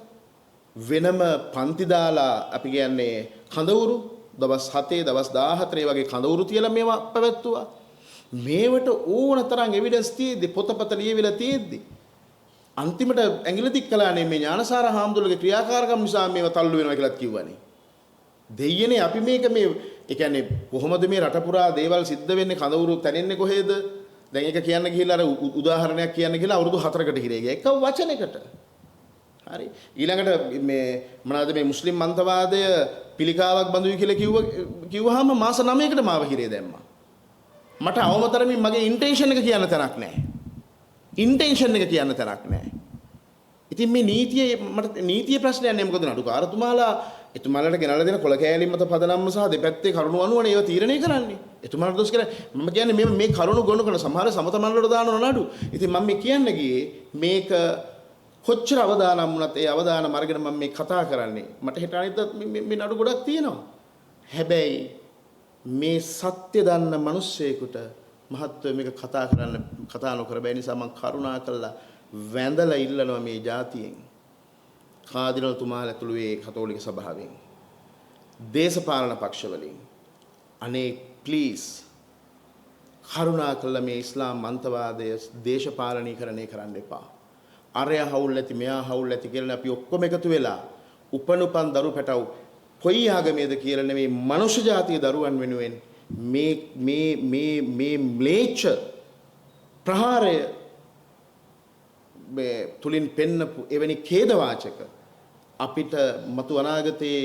වෙනම පන්ති දාලා අපි කියන්නේ කඳවුරු දවස් 7 දවස් 14 වගේ කඳවුරු තියලා මේවා පැවැත්තුවා. මේවට ඕන තරම් එවිඩන්ස් තියෙද්දි පොතපත ලියවිලා තියෙද්දි අන්තිමට ඇඟිලි දික් කළානේ මේ ඥානසාර හාමුදුරුවෝගේ ක්‍රියාකාරකම් නිසා මේවා තල්ලු වෙනවා කියලාත් කිව්වනේ. දෙයියනේ අපි මේක මේ ඒ කියන්නේ කොහොමද මේ රට පුරා දේවල් සිද්ධ වෙන්නේ, කඳවුරු තැනෙන්නේ කොහෙද? දැන් ඒක කියන්න ගිහිල්ලා අර උදාහරණයක් කියන්න ගිහලා අවුරුදු 4කට හිරේ ගියා එක වචනයකට. හරි. ඊළඟට මේ මොනවාද මේ මුස්ලිම් මන්තවාදය පිළිකාවක් බඳුයි කියලා කිව්වහම මාස 9කට මාව හිරේ දැම්මා. මට අවමතරමින් මගේ ඉන්ටෙන්ෂන් එක කියන්න තැනක් නැහැ. ඉන්ටෙන්ෂන් එක කියන්න තැනක් නැහැ. ඉතින් මේ නීතිය ප්‍රශ්නයක් නේ. මොකද නඩුකාරතුමාලා එතුමාලට ගෙනල්ලා දෙන කොල කෑලින් මත පදනම්ම සහ දෙපැත්තේ කරුණු අනුවනේ ඒවා තීරණය කරන්නේ. එතුමාලට දොස් කියලා මම කියන්නේ මේ කරුණු ගොනු කරන සමහර සමත මණ්ඩලවල දාන නඩු. ඉතින් මම මේ කියන්න ගියේ මේක කොච්චර අවදානම් වුණත් ඒ අවදානම අරගෙන මම මේ කතා කරන්නේ. මට හිත අනිත් මේ නඩු ගොඩක් තියෙනවා. හැබැයි මේ සත්‍ය දන්න මිනිස්සෙකුට මහත්ව මේක කතා නොකර බෑ. නිසා මම කරුණා කළා වැඳලා ඉල්ලනවා මේ ජාතියෙන්, කාදිනල්තුමාලා ඇතුළු ඒ කතෝලික සභාවෙන්, දේශපාලන පක්ෂවලින් අනේ ප්ලීස් කරුණා කළා මේ ඉස්ලාම් මන්තවාදය දේශපාලනීකරණය කරන්න එපා. අරයා හවුල් ඇති මෙයා හවුල් ඇති කියලා අපි ඔක්කොම එකතු වෙලා උපනුපන් දරු පැටව් කොයි ආගමේද කියලා නෙමෙයි මනුෂ්‍ය ජාතිය දරුවන් වෙනුවෙන් මේ ම්ලේච්ඡ ප්‍රහාරය මේ තුලින් පෙන්නපු එවැනි ඛේදවාචක අපිට මතු අනාගතයේ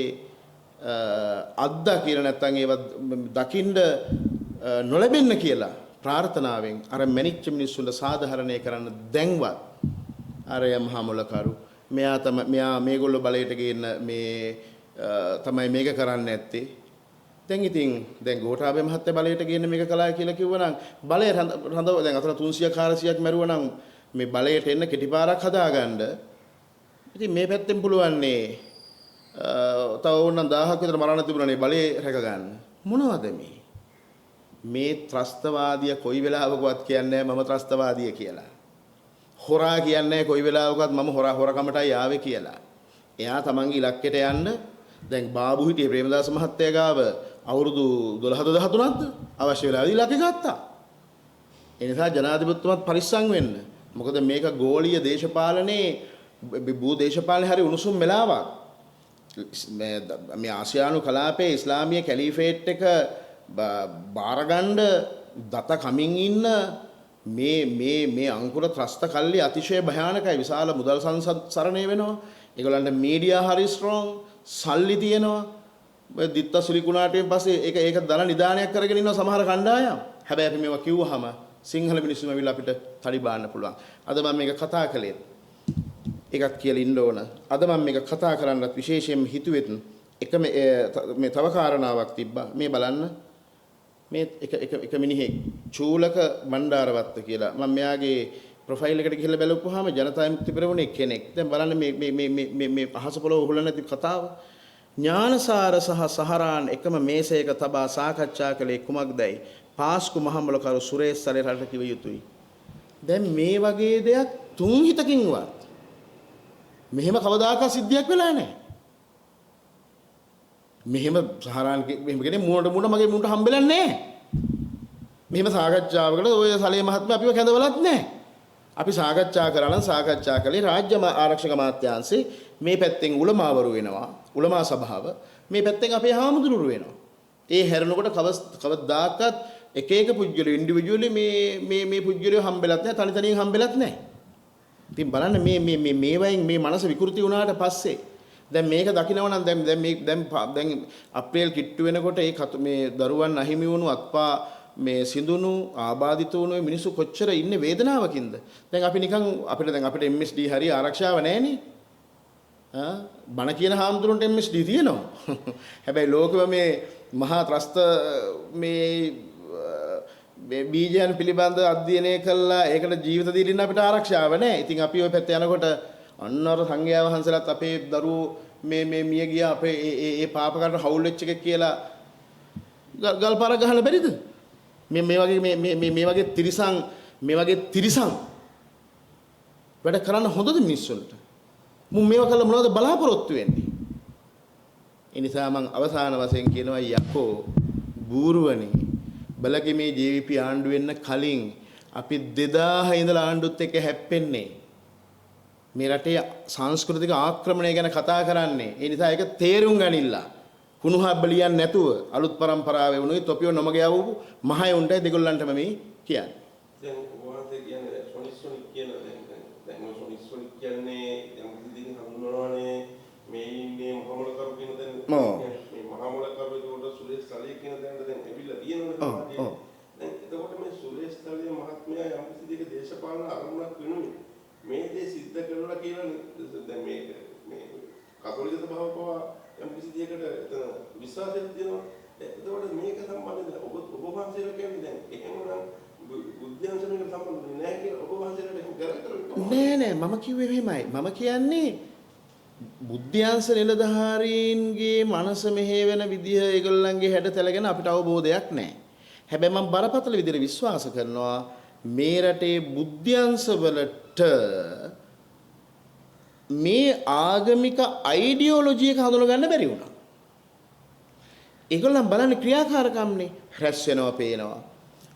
අද්දා කියලා නැත්නම් ඒව දකින්න නොලැබෙන්න කියලා ප්‍රාර්ථනාවෙන් අර මැනිච්ච මිනිස්සුන්ට සාධාරණය කරන්න දැන්වත් අරය මහා මොලකරු මෙයා මේගොල්ලෝ බලයට ගේන්න මේ තමයි මේක කරන්න නැත්තේ. දැන් ඉතින් දැන් ගෝඨාභය මහත්තයා බලයට ගේන්න මේක කළා කියලා කිව්වනම් බලය රඳව දැන් අතන 300 400ක් මැරුවනම් මේ බලයට එන්න කෙටි පාරක් හදාගන්න. ඉතින් මේ පැත්තෙන් පුළුවන්නේ තව ඕනනම් 1000ක් විතර මරණ තිබුණානේ බලේ රැක ගන්න. මොනවද මේ ත්‍රස්තවාදිය කොයි වෙලාවකවත් කියන්නේ මම ත්‍රස්තවාදිය කියලා. හොරා කියන්නේ කොයි වෙලාවකවත් මම හොරකමටයි ආවේ කියලා. එයා තමන්ගේ ඉලක්කයට යන්න දැන් බාබු හිටියේ ප්‍රේමදාස මහත්තයා ගාව අවුරුදු 12 13ක්ද අවශ්‍ය වෙලාවදී ඉලක්කය ගත්තා. ඒ නිසා ජනාධිපතිතුමත් පරිස්සම් වෙන්න. මොකද මේක ගෝලීය දේශපාලනේ භූ දේශපාලනේ හරි උණුසුම් වෙලාවක්. මේ ආසියානු කලාපයේ ඉස්ලාමීය කැලිෆේට් එක බාරගන්න දත කමින් ඉන්න මේ අංකුර ත්‍රස්ත කල්ලි අතිශය භයානකයි. විශාල මුදල් සංසරණය වෙනවා. ඒගොල්ලන්ට මීඩියා හරි ස්ට්‍රෝං, සල්ලි තියෙනවා. ඔය දිත්ත සුලිකුණාටයෙන් පස්සේ ඒක දල නිදානයක් කරගෙන ඉන්නවා සමහර කණ්ඩායම්. හැබැයි අපි මේවා කිව්වහම සිංහල මිනිස්සුම ඇවිල්ලා අපිට තඩි බාන්න පුළුවන්. අද මම මේක කතා කළේ. ඒකත් කියලා ඉන්න ඕන. අද මම මේක කතා කරන්නත් විශේෂයෙන්ම හිතුවෙත් එක මේ තව කාරණාවක් තිබ්බා. මේ බලන්න. මේ එක මිනිහෙක් චූලක බණ්ඩාරවත්ත කියලා. මම මෙයාගේ ප්‍රොෆයිල් එකට ගිහිල්ලා බලුවාම ජනතා විමුක්ති පෙරමුණේ කෙනෙක්. දැන් බලන්න මේ අහස පොළොව උහුලන නැති කතාව. ඥානසාර සහ සහරාන් එකම මේසයක තබා සාකච්ඡා කළේ කුමක්දයි පාස්කු මහමුලකරු සුරේෂ් සලේරට කිව යුතුයි. දැන් මේ වගේ දෙයක් තුන් හිතකින්වත් මෙහෙම කවදාකවත් සිද්ධියක් වෙලා නැහැ. මෙහෙම සහරාන් මෙහෙම කෙනෙක් මුණට මුණ මගේ මුණට හම්බෙලා නැහැ. මෙහෙම සාකච්ඡාවකට ඔය සලේ මහත්මයා අපිව කැඳවලත් නැහැ. අපි සාකච්ඡා කරා නම් සාකච්ඡා කළේ රාජ්‍ය ආරක්ෂක අමාත්‍යාංශේ මේ පැත්තෙන් උලමාවරු වෙනවා. උලමා සභාව මේ පැත්තෙන් අපේ හාමුදුරුවෝ වෙනවා. ඒ හැරෙනකොට කවදාකවත් එක පුජ්‍යලු ඉන්ඩිවිජුවලි මේ පුජ්‍යලු හම්බෙලත් නැහැ. තනි තනියෙන් හම්බෙලත් නැහැ. ඉතින් බලන්න මේ වයින් මේ මනස විකෘති වුණාට පස්සේ දැන් මේක දකිනවා නම් දැන් අප්‍රේල් කිට්ටු වෙනකොට මේ දරුවන් අහිමි වුණු අත්පා මේ සිඳුණු ආබාධිත වුණු මිනිස්සු කොච්චර ඉන්නේ වේදනාවකින්ද. දැන් අපි නිකන් අපිට MSD හරි ආරක්ෂාව නැහැනේ. බණ කියන හාමුදුරන්ට MSD තියෙනවා. හැබැයි ලෝකෙම මේ මහා ත්‍රස්ත මේ බීජයන් පිළිබඳ අධ්‍යයනය කළා ඒකට ජීවිත දීලා අපිට ආරක්ෂාව නැහැ. ඉතින් අපි ওই පැත්තේ යනකොට අන්නර සංඝයා වහන්සේලාත් අපේ දරුවෝ මේ මිය ගියා අපේ ඒ පාපකට හවුල් වෙච්ච එකක් කියලා ගල්පාර ගහන්න බැරිද? මේ වගේ තිරිසන් වැඩ කරන්න හොඳද මිනිස්සුන්ට? මේවා කළා මොනවද බලාපොරොත්තු වෙන්නේ? ඒ නිසා මම අවසාන වශයෙන් කියනවා යකෝ බූරුවනේ බලගේ මේ JVP ආණ්ඩු වෙන්න කලින් අපි 2000 ඉඳලා ආණ්ඩුත් එක්ක හැප්පෙන්නේ. මේ රටේ සංස්කෘතික ආක්‍රමණය ගැන කතා කරන්නේ. ඒ නිසා ඒක තේරුම් ගනින්න. කුණුහබ්බ ලියන්නේ නැතුව අලුත් පරම්පරාවේ වුණේ තොපියෝ නොමග යවපු මහයුන්ටයි දෙගොල්ලන්ටම මේ කියන්නේ. දැන් ඔයාලට කියන්නේ සොනිස්සොනික් කියන දැන් සොනිස්සොනික් කියන්නේ යම් කිසි දෙයක් හඳුනනවානේ මේ ඉන්නේ මහමුලකරු කියන දැන් මේ මහමුලකරු ඒකට සුරේෂ් සලේ කියන දැන් ඇවිල්ලා තියෙනවනේ. දැන් එතකොට මේ සුරේෂ් සලේ මහත්මයා යම් කිසි දෙයක දේශපාලන අරමුණක් වෙනුනේ මේ දේ සිද්ධ කරනවා කියලා දැන් මේ කතෝලික සභාව පවා යම් කිසි දෙයකට එතන විශ්වාසයක් තියෙනවා. එතකොට මේක සම්බන්ධයෙන් ඔබ වහන්සේලා කියන්නේ දැන් එහෙමනම් බුද්ධාංශනයක සම්බන්ධ නැහැ කියලා ඔබ වහන්සේලාට එහෙම කරන්නේ නෑ මම කිව්වේ මෙහෙමයි. මම කියන්නේ බුද්ධාංශ නිලධාරීන්ගේ මනස මෙහෙවෙන විදිහ ඒගොල්ලන්ගේ හැඩතලගෙන අපිට අවබෝධයක් නැහැ. හැබැයි මම බරපතල විදිහට විශ්වාස කරනවා මේ රටේ බුද්ධාංශවලට මේ ආගමික අයිඩියොලොජි එක හඳුන ගන්න බැරි වුණා. ඒගොල්ලන් බලන්නේ ක්‍රියාකාරකම්නේ. රැස් වෙනවා පේනවා.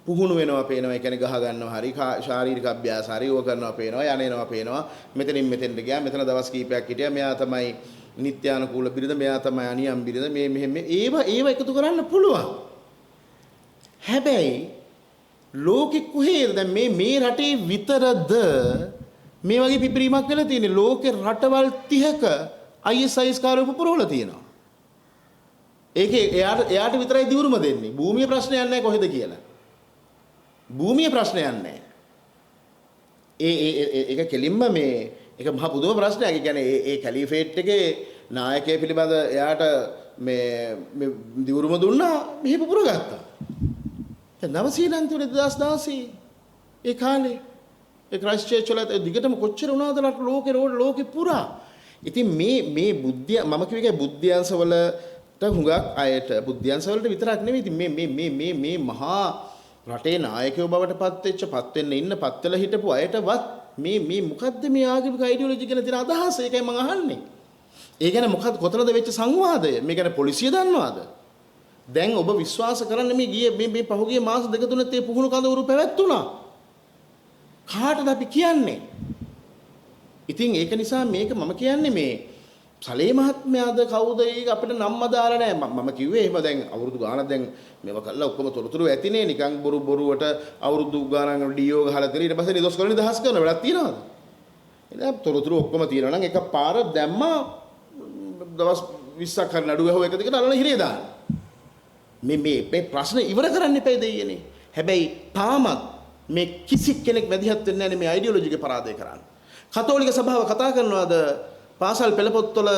පුහුණු වෙනවා පේනවා. ඒ කියන්නේ ගහ ගන්නවා හරි ශාරීරික අභ්‍යාස හරි ඕක කරනවා පේනවා. යන්නේනවා පේනවා. මෙතනින් මෙතෙන්ට ගියා. මෙතන දවස් කීපයක් හිටියා. මෙයා තමයි නිත්‍යානුකූල බිරිඳ. මෙයා තමයි අනියම් බිරිඳ. මේ මෙහෙම ඒව එකතු කරන්න පුළුවන්. හැබැයි ලෝකෙ කොහේද දැන් මේ රටේ විතරද මේ වගේ පිපිරීමක් වෙලා තියෙන්නේ? ලෝකේ රටවල් 30ක ISIS කාර්යෝ පුරවලා තියෙනවා. ඒකේ එයාට විතරයි දියුරුම දෙන්නේ. භූමිය ප්‍රශ්නයක් නැහැ කොහෙද කියලා. භූමිය ප්‍රශ්නයක් නැහැ. ඒක කෙලින්ම ඒක මහ පුදුම ප්‍රශ්නයක්. ඒ කියන්නේ ඒ කැලිෆේට් එකේ නායකයෙ පිළිබඳ එයාට මේ දියුරුම දුන්නා මෙහෙ පුරගත්තා. දැන් නව ශ්‍රීලංකාවේ 2016 ඒ කාලේ ඒ ක්‍රයිස්ට් චර්ච් වල දිගටම කොච්චර වුණාද ලෝකේ පුරා. ඉතින් මේ බුද්ධිය මම කියුවේ බුද්ධ්‍යංශ වලට හුඟක් අයට බුද්ධ්‍යංශ වලට විතරක් නෙවෙයි. ඉතින් මේ මහා රටේ නායකයෝ බවට පත් වෙන්න ඉන්න පත් වෙලා හිටපු අයටවත් මේ මොකද්ද මේ ආගමික අයිඩියොලොජි ගැන තියෙන අදහස? ඒකයි මම අහන්නේ. ඒ ගැන මොකද්ද කොතනද වෙච්ච සංවාදය? මේ ගැන පොලිසිය දන්නවද? දැන් ඔබ විශ්වාස කරන්න මේ පහුගිය මාස දෙක තුනත් මේ පුහුණු කඳවුරු පැවැත්තුණා. කාටද අපි කියන්නේ? ඉතින් ඒක නිසා මේක මම කියන්නේ සලේ මහත්මයාද කවුද ඒක අපිට නම්ම දාලා නැහැ. මම කිව්වේ එහෙම දැන් අවුරුදු ගාණක් දැන් මේව කළා ඔක්කොම තොරතුරු ඇතිනේ නිකන් බොරුවට අවුරුදු ගාණක් ඩීఓ ගහලා තියලා ඊට පස්සේ නිදොස් කරලා නිදහස් කරන වැඩක් තියනවද? එහෙනම් තොරතුරු ඔක්කොම තියෙනවා නම් එකපාර දැම්මා දවස් 20ක් හරි නඩු ගහුව එක දිගට අල්ලන හිරේ දාන්න. මේ ප්‍රශ්න ඉවර කරන්න එපා දෙයියනේ. හැබැයි තාමත් මේ කිසි කෙනෙක් මැදිහත් වෙන්නේ නැහැ මේ අයිඩියොලොජි එක පරාදය කරන්න. කතෝලික සභාව කතා කරනවාද පාසල් පෙළපොත්වල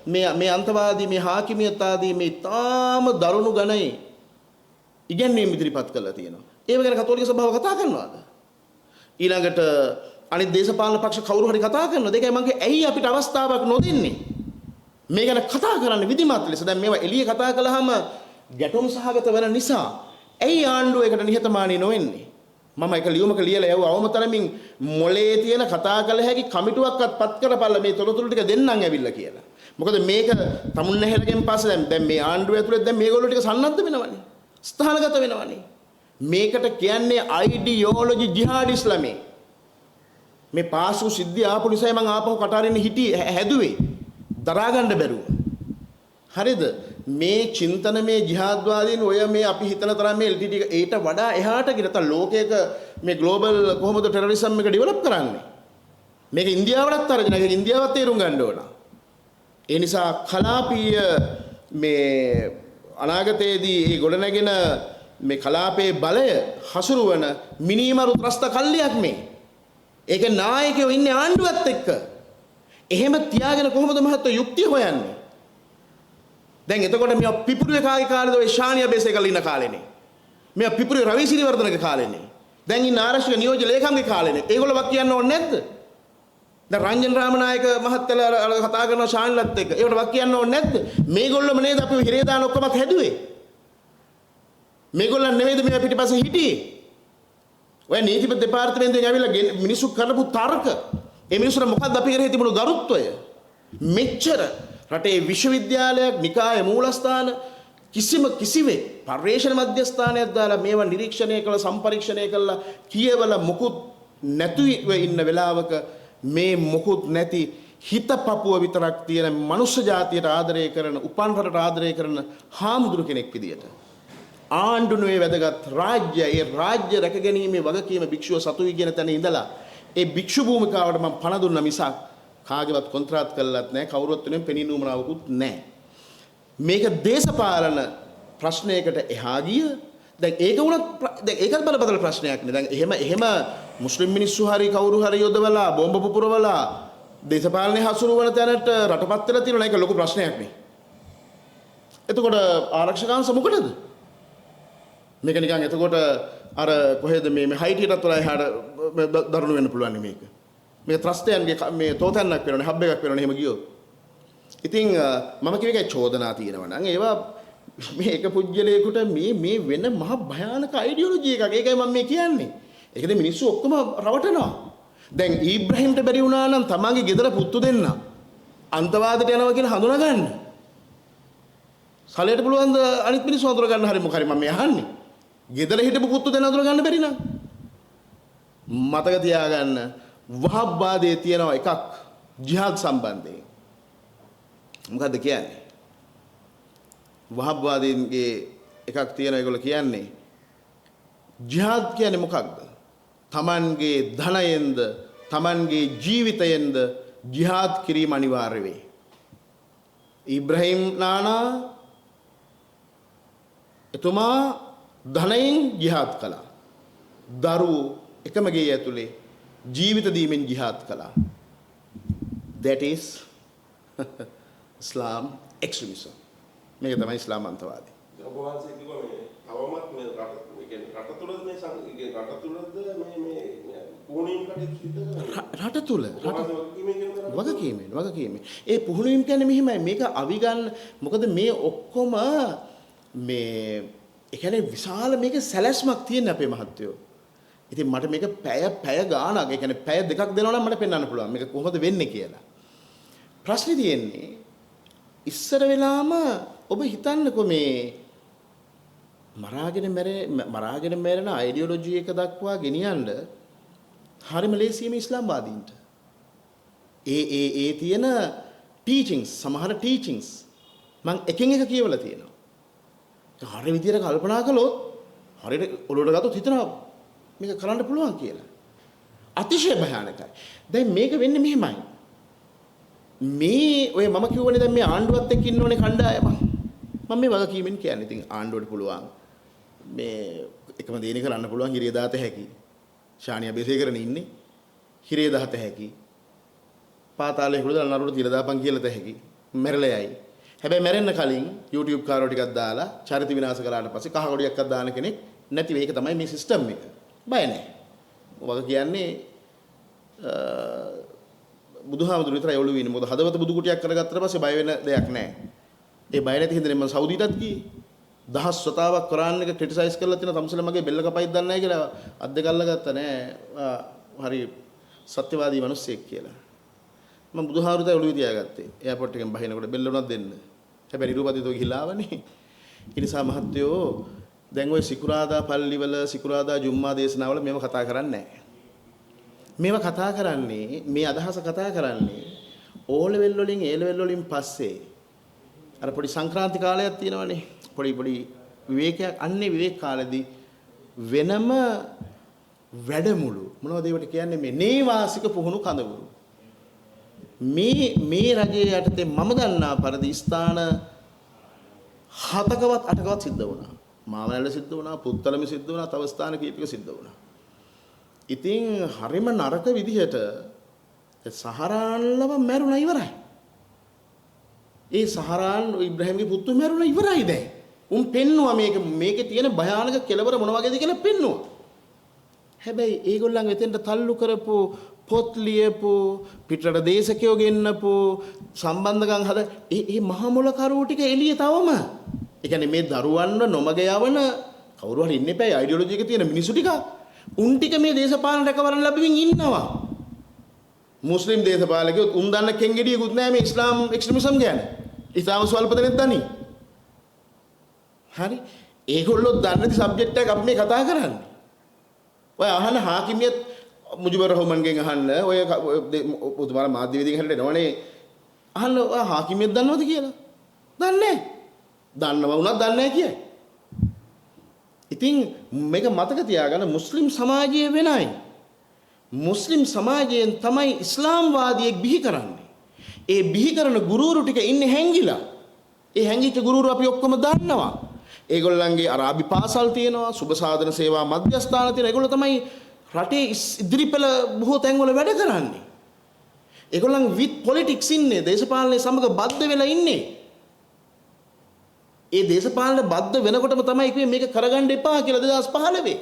මේ අන්තවාදී මේ හාකිමියතාදී මේ තාම දරුණු ගණයි ඉගැන්වීම් ඉදිරිපත් කරලා තියෙනවා. ඒව ගැන කතෝලික සභාව කතා කරනවාද? ඊළඟට අනිත් දේශපාලන පක්ෂ කවුරු හරි කතා කරනවද? ඒකයි මම ඇයි අපිට අවස්ථාවක් නොදෙන්නේ? මේ ගැන කතා කරන්න විධිමත් ලෙස. දැන් මේවා එළිය කතා කළාම ගැටුම් සහගත වෙන නිසා ඇයි ආණ්ඩුව ඒකට නිහතමානී නොවෙන්නේ? මම එක ලියුමක ලියලා යවුවා අවම තරමින් මොලේ තියෙන කතා කළ හැකි කමිටුවක්වත් පත් කරපල්ලා මේ තොරතුරු ටික දෙන්නම් ඇවිල්ලා කියලා. මොකද මේක තමුන් නැහැලගෙන් පස්සේ දැන් මේ ආණ්ඩුව ඇතුලේ දැන් මේගොල්ලෝ ටික සන්නද්ධ වෙනවනේ. ස්ථානගත වෙනවනේ. මේකට කියන්නේ අයිඩියොලොජි ජිහාඩ් ඉස්ලාමේ. මේ පාසු සිද්ධිය ආපු නිසා මම ආපහු කටාරින්න හිටියේ හැදුවේ. දරා ගන්න බැරුව. හරිද? මේ චින්තනමේ ජිහාද්වාදීන් ඔය මේ අපි හිතන තරම් මේ LTT ඒට වඩා එහාට ගිරත ලෝකයක මේ ග්ලෝබල් කොහොමද ටෙරරිසම් එක ඩෙවලොප් කරන්නේ? මේක ඉන්දියාවටත් තරජන ඒක ඉන්දියාවත් තේරුම් ගන්න ඕන. ඒ නිසා කලාපීය මේ අනාගතයේදී මේ ගොඩනැගෙන මේ කලාපයේ බලය හසුරුවන මිනිමරු ත්‍රස්ත කල්ලියක් මේ. ඒක නායකයෝ ඉන්නේ ආණ්ඩුවත් එක්ක. එහෙම තියාගෙන කොහොමද මහත්තයෝ යුක්තිය හොයන්නේ? දැන් එතකොට මේ පිපුරුවේ කාගේ කාලේද ඔය ශානියා බේසේකල් ඉන්න කාලේනේ. මේ පිපුරුවේ රවි සිරිවර්ධනගේ කාලේනේ. දැන් ඉන්න ආරක්ෂක නියෝජ්‍ය ලේකම්ගේ කාලේනේ. ඒගොල්ලෝ වක් කියන්න ඕනේ නැද්ද? දැන් රංජන් රාමනායක මහත්තයලා කතා කරනවා ශානිලත් එක්ක. ඒකට වක් කියන්න ඕනේ නැද්ද? මේගොල්ලෝම නේද අපිව හිරේ දාන ඔක්කොමත් හැදුවේ. මේගොල්ලන් නෙමෙයිද මේ පිටිපස්සේ හිටියේ? ඔය නීති දෙපාර්තමේන්තුවෙන් ඇවිල්ලා මිනිස්සු කරපු තර්ක ඒ මිනිස්සුන්ට මොකද්ද අපි කරේ තිබුණු ගරුත්වය? මෙච්චර රටේ විශ්වවිද්‍යාලයක් නිකාය මූලස්ථාන කිසිවෙක් පර්යේෂණ මධ්‍යස්ථානයක් දාලා මේවා නිරීක්ෂණය කළ සම්පරීක්ෂණය කළා කියවලා මොකුත් නැතුව ඉන්න වෙලාවක මේ මොකුත් නැති හිත පපුව විතරක් තියෙන මනුෂ්‍ය ජාතියට ආදරය කරන උපන් රටට ආදරය කරන හාමුදුරු කෙනෙක් විදියට ආණ්ඩුවේ වැදගත් ඒ රාජ්‍ය රැකගැනීමේ වගකීම භික්ෂුව සතුයි කියන තැන ඉඳලා ඒ භික්ෂු භූමිකාවට මම පණ දුන්න මිසක් කාගේවත් කොන්ත්‍රාත් කළත් නැහැ කවුරුත් වෙනුවෙන් පෙනී නුමනාවකුත් නැහැ. මේක දේශපාලන ප්‍රශ්නයකට එහා ගිය දැන් ඒක වුණත් දැන් ඒකත් බලපදල ප්‍රශ්නයක් නේ. දැන් එහෙම මුස්ලිම් මිනිස්සු හරි කවුරු හරි යොදවලා බෝම්බ පුපුරවලා දේශපාලනේ හසුරුවන තැනට රටපත් වෙලා තියෙනවා. ඒක ලොකු ප්‍රශ්නයක් නේ. එතකොට ආරක්ෂකාංශ මොකටද? මේක නිකන් එතකොට අර කොහෙද මේ හයිටියටත් වඩා එහාට දරුණු වෙන්න පුළුවන් මේක. මේ ත්‍රස්තයන්ගේ මේ තෝතැන්නක් වෙනවනේ හබ් එකක් වෙනවනේ එහෙම ගියොත්. ඉතින් මම කියව එකයි චෝදනා තියෙනවා නම් ඒවා මේ එක පුජ්‍යලයකට මේ වෙන මහ භයානක අයිඩියොලොජි එකක්. ඒකයි මම මේ කියන්නේ. ඒකද මිනිස්සු ඔක්කොම රවටනවා. දැන් ඊබ්‍රහීම්ට බැරි වුණා නම් තමන්ගේ ගෙදර පුත්තු දෙන්න අන්තවාදයට යනවා කියලා හඳුනා ගන්න. සලයට පුළුවන් ද අනිත් මිනිස්සු හඳුනා ගන්න හරි මොකරි මම අහන්නේ. ගෙදර හිටපු පුත්තු දෙන්න හඳුනා ගන්න බැරි නම් මතක තියාගන්න වහබ්වාදයේ තියෙනවා එකක් ජිහාද් සම්බන්ධයෙන්. මොකද්ද කියන්නේ? වහබ්වාදීන්ගේ එකක් තියෙනවා ඒගොල්ලෝ කියන්නේ ජිහාද් කියන්නේ මොකක්ද? තමන්ගේ ධනයෙන්ද තමන්ගේ ජීවිතයෙන්ද ජිහාද් කිරීම අනිවාර්ය වේ. ඉබ්‍රහීම් නානා එතුමා ධනයෙන් ජිහාද් කළා. දරුවෝ එකම ගේ ඇතුලේ ජීවිත දීමෙන් ජිහාද් කළා. That is Islam extremism. මේක තමයි ඉස්ලාම් අන්තවාදී. ඔබ වහන්සේ කිව්වා මේ තවමත් මේ රට තුලද මේ රට තුලද මේ පුහුණුවීම් කටයුතු සිද්ධ කරන්නේ? රට තුල වගකීමෙන් ඒ පුහුණුවීම් කියන්නේ මෙහිමයි. මේක අවිගන්න මොකද මේ ඔක්කොම මේ ඒ කියන්නේ විශාල මේක සැලැස්මක් තියෙන අපේ මහත්තයෝ. ඉතින් මට මේක පැය ගාණක් ඒ කියන්නේ පැය දෙකක් දෙනවා නම් මට පෙන්වන්න පුළුවන් මේක කොහොමද වෙන්නේ කියලා. ප්‍රශ්නේ තියෙන්නේ ඉස්සර වෙලාම ඔබ හිතන්නකෝ මේ මරාගෙන මැරෙන අයිඩියොලොජි එක දක්වා ගෙනියන්න හරිම ලේසියි මේ ඉස්ලාම්වාදීන්ට. ඒ තියෙන ටීචින්ග්ස් සමහර ටීචින්ග්ස් මම එකින් එක කියවලා තියෙනවා. හරි විදියට කල්පනා කළොත් හරියට ඔලුවට ගත්තොත් හිතනවා මේක කරන්න පුළුවන් කියලා. අතිශය භයානකයි. දැන් මේක වෙන්නේ මෙහෙමයි. මේ ඔය මම කියවනේ දැන් මේ ආණ්ඩුවත් එක්ක ඉන්න ඕනේ කණ්ඩායම. මම මේ වගකීමෙන් කියන්නේ. ඉතින් ආණ්ඩුවට පුළුවන් මේ එකම දේනේ කරන්න පුළුවන් හිරිය දාත හැකි. ශානියා බේසේකරන ඉන්නේ. හිරිය දාත හැකි. පාතාලේ හුළු දාලා නරුවට තියලා දාපන් කියලා තැ හැකි. මැරලා යයි. හැබැයි මැරෙන්න කලින් YouTube කාරෝ ටිකක් දාලා චරිත විනාශ කළාට පස්සේ කහ ගොඩියක්වත් දාන කෙනෙක් නැති වෙයි. ඒක තමයි මේ සිස්ටම් එක. බය නැහැ. වග කියන්නේ බුදුහාමුදුරු විතරයි ඔළුවේ ඉන්නේ. මොකද හදවත බුදු කුටියක් කරගත්තට පස්සේ බය වෙන දෙයක් නැහැ. ඒ බය නැති හින්දානේ මම සෞදියටත් ගියේ. දහස් වතාවක් කුරාන් එක ක්‍රිටිසයිස් කරලා තියෙන තමුසල මගේ බෙල්ල කපයිද දන්නේ නැහැ කියලා අද්ද කල්ලා ගත්තා නෑ. හරි සත්‍යවාදී මිනිස්සෙක් කියලා. මම බුදුහාමුදුරුවෝ ඔළුවේ තියාගත්තේ. එයාපෝට් එකෙන් බහිනකොට බෙල්ල උනක් දෙන්න. හැබැයි නිරූපදිතෝ ගිහිලා ආවනේ. ඒ නිසා මහත්තයෝ දැන් ওই සිකුරාදා පල්ලිවල සිකුරාදා ජුම්මා දේශනාවල මේව කතා කරන්නේ නැහැ. මේව කතා කරන්නේ මේ අදහස කතා කරන්නේ ඕ ලෙවල් වලින් ඒ ලෙවල් වලින් පස්සේ අර පොඩි සංක්‍රාන්ති කාලයක් තියෙනවනේ. පොඩි විවේකයක් අන්නේ විවේක කාලෙදී වෙනම වැඩමුළු මොනවද ඒවට කියන්නේ මේ නේවාසික පුහුණු කඳවුරු. මේ රජයේ යටතේ මම දන්නා පරිදි ස්ථාන 7කවත් 8කවත් සිද්ධ වුණා. මාවැල්ල සිද්ධ වුණා, පුත්තලම සිද්ධ වුණා, තව ස්ථාන කීපයක සිද්ධ වුණා. ඉතින් හරිම නරක විදිහට සහරාන්ලම මැරුණා ඉවරයි. ඒ සහරාන් ඉබ්‍රහීම්ගේ පුතු මැරුණා ඉවරයි දැන්. උන් පෙන්නුවා මේකේ තියෙන භයානක කෙලවර මොන වගේද කියලා පෙන්නුවා. හැබැයි ඒගොල්ලන් එතෙන්ට තල්ලු කරපු පොත් ලියපු පිටරට දේශකයෝ ගෙන්නපු සම්බන්ධකම් හද මේ මහ මොළ කරුවෝ ටික එළිය තවම. ඒ කියන්නේ මේ දරුවන්ව නොමග යවන කවුරු හරි ඉන්න එපා අයිඩියොලොජි එක තියෙන මිනිස්සු ටික. උන් ටික මේ දේශපාලන රැකවරණ ලැබෙමින් ඉන්නවා. මුස්ලිම් දේශපාලකයෝ උන් දන්න කෙන්ගෙඩියකුත් නැහැ මේ ඉස්ලාම් එක්ස්ට්‍රීමිසම් ගැන. ඉස්ලාම් ස්වල්ප දෙනෙක් දනි. හරි. ඒගොල්ලෝ දන්නේ සබ්ජෙක්ට් එකක් අපි මේ කතා කරන්නේ. ඔය අහන හාකිමියත් මුජිබුර් රහ්මාන්ගෙන් අහන්න ඔය ඔතුමාලා මාධ්‍ය වේදිකෙන් හැරෙන්න එනවනේ. අහන්න ඔය හාකිමියත් දන්නවද කියලා? දන්නේ නැහැ. දන්නවා වුණත් දන්නේ නැහැ කියයි. ඉතින් මේක මතක තියාගන්න මුස්ලිම් සමාජයේ වෙනයි. මුස්ලිම් සමාජයෙන් තමයි ඉස්ලාම් වාදියෙක් බිහි කරන්නේ. ඒ බිහි කරන ගුරුවරු ටික ඉන්නේ හැංගිලා. ඒ හැංගිච්ච ගුරුවරු අපි ඔක්කොම දන්නවා. ඒගොල්ලන්ගේ අරාබි පාසල් තියෙනවා, සුබ සාධන සේවා මධ්‍යස්ථාන තියෙනවා. ඒගොල්ලෝ තමයි රටේ ඉදිරිපෙළ බොහෝ තැන්වල වැඩ කරන්නේ. ඒගොල්ලන් විත් පොලිටික්ස් ඉන්නේ, දේශපාලනයේ සමග බද්ධ වෙලා ඉන්නේ. ඒ දේශපාලන බද්ධ වෙනකොටම තමයි කිව්වේ මේක කරගන්න එපා කියලා 2015.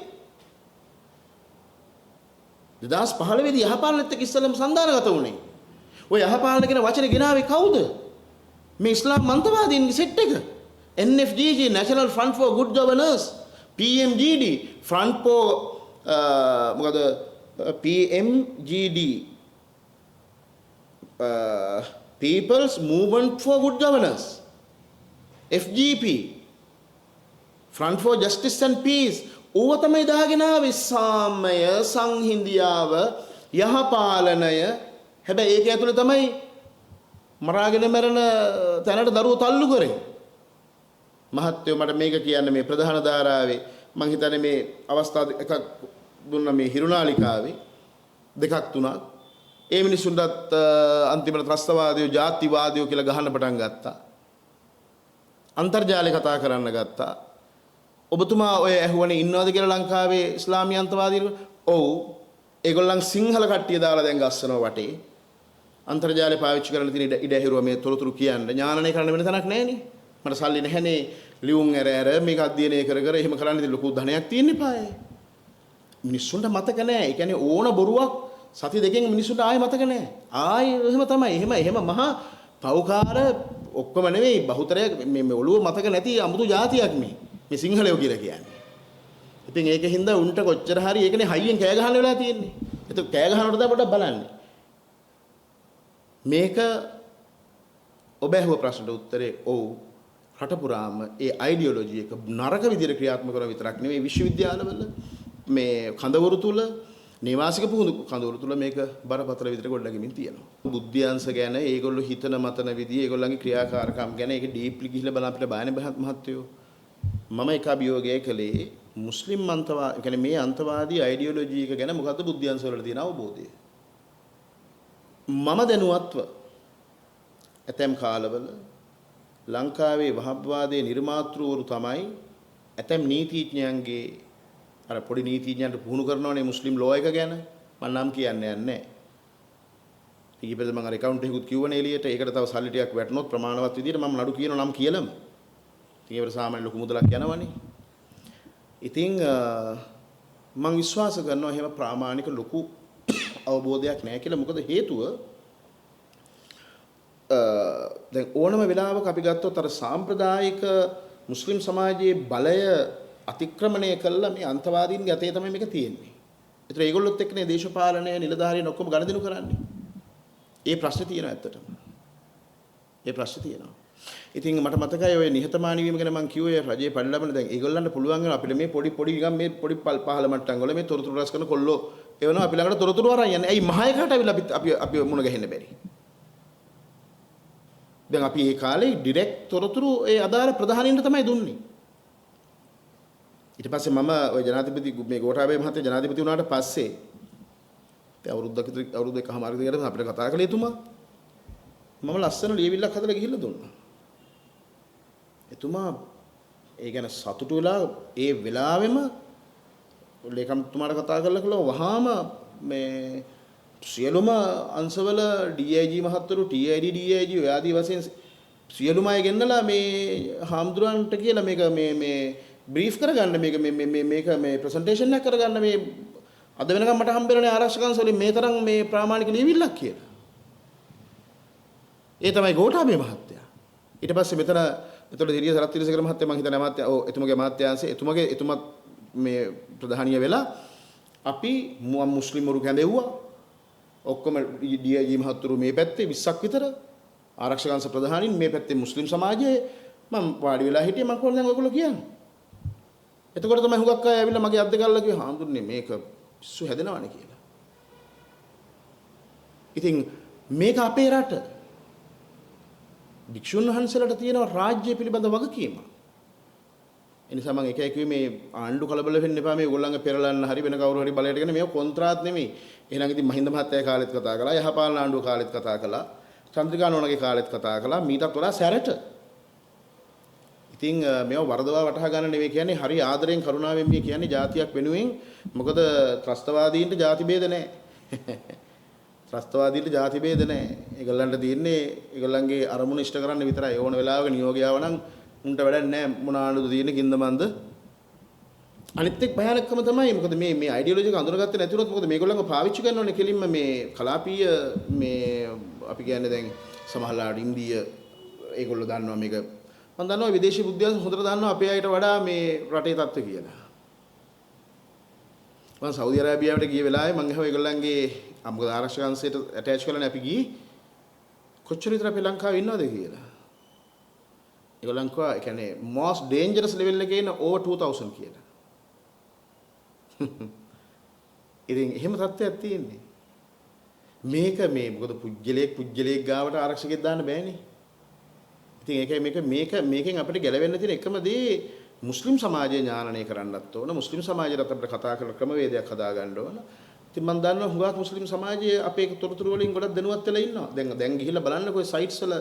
2015 දී යහපාලනත් එක්ක ඉස්සෙල්ලම සන්දානගත වුණේ. ඔය යහපාලන කියන වචනේ ගෙනාවේ කවුද? මේ ඉස්ලාම් මන්තවාදීන්ගේ සෙට් එක. NFGG National Front for Good Governance, PMGD Front for මොකද PMGD People's Movement for Good Governance, FGP Front for Justice and Peace. ඕව තමයි දාගෙන ආවේ සාමය, සංහිඳියාව, යහපාලනය. හැබැයි ඒක ඇතුලේ තමයි මරාගෙන මරන තැනට දරුවෝ තල්ලු කරේ. මහත්වෝ මට මේක කියන්න මේ ප්‍රධාන ධාරාවේ මං හිතන්නේ මේ අවස්ථා එකක් දුන්න මේ හිරුනාලිකාවේ දෙකක් තුනක් ඒ මිනිස්සුන්ටත් අන්තිමට ත්‍රස්තවාදීෝ ජාතිවාදීෝ කියලා ගහන්න පටන් ගත්තා. අන්තර්ජාලේ කතා කරන්න ගත්තා. ඔබතුමා ඔය ඇහුවනේ ඉන්නවද කියලා ලංකාවේ ඉස්ලාමීය අන්තවාදීන්? ඔව්. ඒගොල්ලන් සිංහල කට්ටිය දාලා දැන් ගස්සනවා වටේ. අන්තර්ජාලේ පාවිච්චි කරන්න තියෙන ඉඩ ඇහිරුවා මේ තොරතුරු කියන්න. ඥානනය කරන්න වෙන තැනක් නැහැනේ. මට සල්ලි නැහැනේ ලියුම් ඇර මේක අධ්‍යයනය කර එහෙම කරන්න ඉතින් ලොකු ධනයක් තියෙන්න එපායි. මිනිස්සුන්ට මතක නැහැ. ඒ කියන්නේ ඕන බොරුවක් සති දෙකෙන් මිනිස්සුන්ට ආයෙ මතක නැහැ. ආයෙ එහෙම තමයි. එහෙම මහා පව්කාර ඔක්කොම නෙවෙයි බහුතරය මේ ඔළුව මතක නැති අමුතු જાතියක් මේ සිංහලයෝ කියලා කියන්නේ. ඉතින් ඒකින්ද උන්ට කොච්චර හරි ඒකනේ හයියෙන් කෑ ගහන්න වෙලා තියෙන්නේ. ඒක කෑ ගහනකොට තමයි පොඩ්ඩක් බලන්න. මේක ඔබ ඇහුව ප්‍රශ්නට උත්තරේ ඔව්. රට පුරාම ඒ අයිඩියොලොජි එක නරක විදිහට ක්‍රියාත්මක කරන විතරක් නෙවෙයි විශ්වවිද්‍යාලවල මේ කඳවුරු තුල නිවාසික පුහුණු කඳවුරු තුල මේක බරපතල විදිහට ගොඩනගමින් තියෙනවා. බුද්ධ්‍යංශ ගැන ඒගොල්ලෝ හිතන මතන විදිය ඒගොල්ලන්ගේ ක්‍රියාකාරකම් ගැන ඒක ඩීප්ලි ගිහිල්ලා බලන්න අපිට බයනේ මහත්තයෝ. මම එක අභියෝගය කළේ මුස්ලිම් කියන්නේ මේ අන්තවාදී අයිඩියොලොජි එක ගැන මොකද්ද බුද්ධ්‍යංශ වල තියෙන අවබෝධය. මම දැනුවත්ව ඇතැම් කාලවල ලංකාවේ වහබ්වාදයේ නිර්මාතෘවරු තමයි ඇතැම් නීතිඥයන්ගේ අර පොඩි නීතිඥයන්ට පුහුණු කරනවනේ මුස්ලිම් ලෝ එක ගැන මම නම් කියන්නේ නැහැ. ඊපෙද මම අර account එකකුත් කිව්වනේ එළියට ඒකට තව සල්ලි ටිකක් වැටුනොත් ප්‍රමාණවත් විදියට මම නඩු කියන නම් කියලම. ඉතින් ඒවට සාමාන්‍ය ලොකු මුදලක් යනවනේ. ඉතින් මම විශ්වාස කරනවා එහෙම ප්‍රාමාණික ලොකු අවබෝධයක් නැහැ කියලා. මොකද හේතුව දැන් ඕනම වෙලාවක අපි ගත්තොත් අර සාම්ප්‍රදායික මුස්ලිම් සමාජයේ බලය අතික්‍රමණය කළා මේ අන්තවාදීන්ගේ අතේ තමයි මේක තියෙන්නේ. ඒතර ඒගොල්ලොත් එක්කනේ දේශපාලනය නිලධාරීන් ඔක්කොම ගණදිනු කරන්නේ. ඒ ප්‍රශ්නේ තියෙනවා ඇත්තටම. ඒ ප්‍රශ්නේ තියෙනවා. ඉතින් මට මතකයි ඔය නිහතමානී වීම ගැන මම කිව්වේ රජයේ පරිලබන දැන් ඒගොල්ලන්ට පුළුවන් වෙනවා අපිට මේ පොඩි නිකන් මේ පොඩි පහළ මට්ටම් වල මේ තොරතුරු රැස් කරන කොල්ලෝ එවනවා අපි ළඟට තොරතුරු අරන් යන්නේ. ඇයි මහයකට අවිලා අපි මුණ ගැහෙන්න බැරි? දැන් අපි ඒ කාලේ ඩිරෙක්ට් තොරතුරු ඒ අදාළ ප්‍රධානීන්ට තමයි දුන්නේ. ඊට පස්සේ මම ওই ජනාධිපති මේ ගෝඨාභය මහත්තයා ජනාධිපති වුණාට පස්සේ දැන් අවුරුදු එකමාරක විතර අපිට කතා කළේ එතුමා. මම ලස්සන ලියවිල්ලක් හදලා ගිහිල්ලා දුන්නා. එතුමා ඒ ගැන සතුටු වෙලා ඒ වෙලාවෙම ලේකම්තුමාට කතා කරලා කළා වහාම මේ සියලුම අංශවල DIG මහත්වරු TID DIG ඔය ආදී වශයෙන් සියලුම අය ගෙන්නලා මේ හාමුදුරන්ට කියලා මේක මේ බ්‍රීෆ් කරගන්න මේක මේ ප්‍රසන්ටේෂන් එකක් කරගන්න මේ අද වෙනකම් මට හම්බෙන්නේ ආරක්ෂක අංශ වලින් මේ තරම් මේ ප්‍රාමාණික ලියවිල්ලක් කියලා. ඒ තමයි ගෝඨාභය මහත්තයා. ඊට පස්සේ එතකොට දිරිය සරත් තිරසකර මහත්තයා මම හිතන්නේ අමාත්‍ය එතුමගේ අමාත්‍යාංශයේ එතුමත් මේ ප්‍රධානිය වෙලා අපි මුස්ලිම්වරු කැඳෙව්වා. ඔක්කොම DIG මහත්තුරු මේ පැත්තේ 20ක් විතර ආරක්ෂක අංශ ප්‍රධානීන් මේ පැත්තේ මුස්ලිම් සමාජයේ මම වාඩි වෙලා හිටියේ මම කොහොමද දැන් ඔයගොල්ලෝ කියන්නේ. එතකොට තමයි හුඟක් අය ඇවිල්ලා මගේ අද්ද ගල්ලා කිව්වා හාමුදුරනේ මේක පිස්සු හැදෙනවනේ කියලා. ඉතින් මේක අපේ රට භික්ෂුන් වහන්සේලාට තියෙන රාජ්‍ය පිළිබඳ වගකීම. ඒ නිසා මම එකයි කිව්වේ මේ ආණ්ඩු කලබල වෙන්න එපා මේ ඕගොල්ලන්ගේ පෙරලන්න හරි වෙන කවුරු හරි බලයට ගෙන මේක කොන්ත්‍රාත් නෙමෙයි. එහෙනම් ඉතින් මහින්ද මහත්තයා කාලෙත් කතා කළා, යහපාලන ආණ්ඩුව කාලෙත් කතා කළා, චන්ද්‍රිකා නෝනාගේ කාලෙත් කතා කළා, මීටත් වඩා සැරට. ඉතින් මේව වරදවා වටහා ගන්න නෙවෙයි කියන්නේ හරි ආදරෙන් කරුණාවෙන් මේ කියන්නේ ජාතියක් වෙනුවෙන්. මොකද ත්‍රස්තවාදීන්ට ಜಾති ભેද නැහැ. ත්‍රස්තවාදීන්ට ಜಾති ભેද නැහැ. ඒගොල්ලන්ට තියෙන්නේ ඒගොල්ලන්ගේ අරමුණ ඉෂ්ට කරන්න විතරයි. ඕන වෙලාවක නියෝගය ආව නම් උන්ට වැඩක් නැහැ මොන ආණ්ඩුවද තියෙන්නේ කින්දමන්ද. අනිත් එක් භයානකම තමයි මොකද මේ අයිඩියොලොජි එක අඳුරගත්තේ නැතිවොත් මොකද මේගොල්ලන්ව පාවිච්චි කරනවනේ කෙලින්ම මේ කලාපීය මේ අපි කියන්නේ දැන් සමහරලාට ඉන්දිය ඒගොල්ලෝ දන්නවා මේක. මම දන්නවා විදේශී බුද්ධියන් හොඳට දන්නවා අපේ අයට වඩා මේ රටේ තත්ත්වය කියලා. මම සෞදි අරාබියාවට ගිය වෙලාවේ මම අහුවා ඒගොල්ලන්ගේ මොකද ආරක්ෂක අංශයට ඇටච් කරලානේ අපි ගියේ. කොච්චර විතර අපේ ලංකාවේ ඉන්නවද කියලා. ඒගොල්ලන් කෝ ඒ කියන්නේ most dangerous level එකේ ඉන්න over 2000 කියලා. ඉතින් එහෙම තත්ත්වයක් තියෙන්නේ. මේක මොකද පුජ්‍යලයක් ගාවට ආරක්ෂකෙක් දාන්න බෑනේ. ඉතින් ඒකයි මේකෙන් අපිට ගැලවෙන්න තියෙන එකම දේ මුස්ලිම් සමාජය ඥානනය කරන්නත් ඕන. මුස්ලිම් සමාජයට අපිට කතා කරන ක්‍රමවේදයක් හදා ගන්න ඕන. ඉතින් මම දන්නවා හුඟක් මුස්ලිම් සමාජයේ අපේ තොරතුරු වලින් ගොඩක් දැනුවත් වෙලා ඉන්නවා. දැන් ගිහිල්ලා බලන්නකෝ සයිට්ස් වල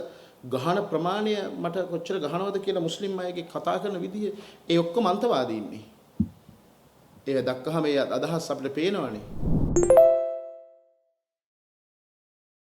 ගහන ප්‍රමාණය මට කොච්චර ගහනවද කියලා මුස්ලිම් අයගේ කතා කරන විදිය ඒ ඔක්කොම අන්තවාදීන්නේ. ඒක දැක්කහම ඒ අදහස් අපිට පේනවනේ.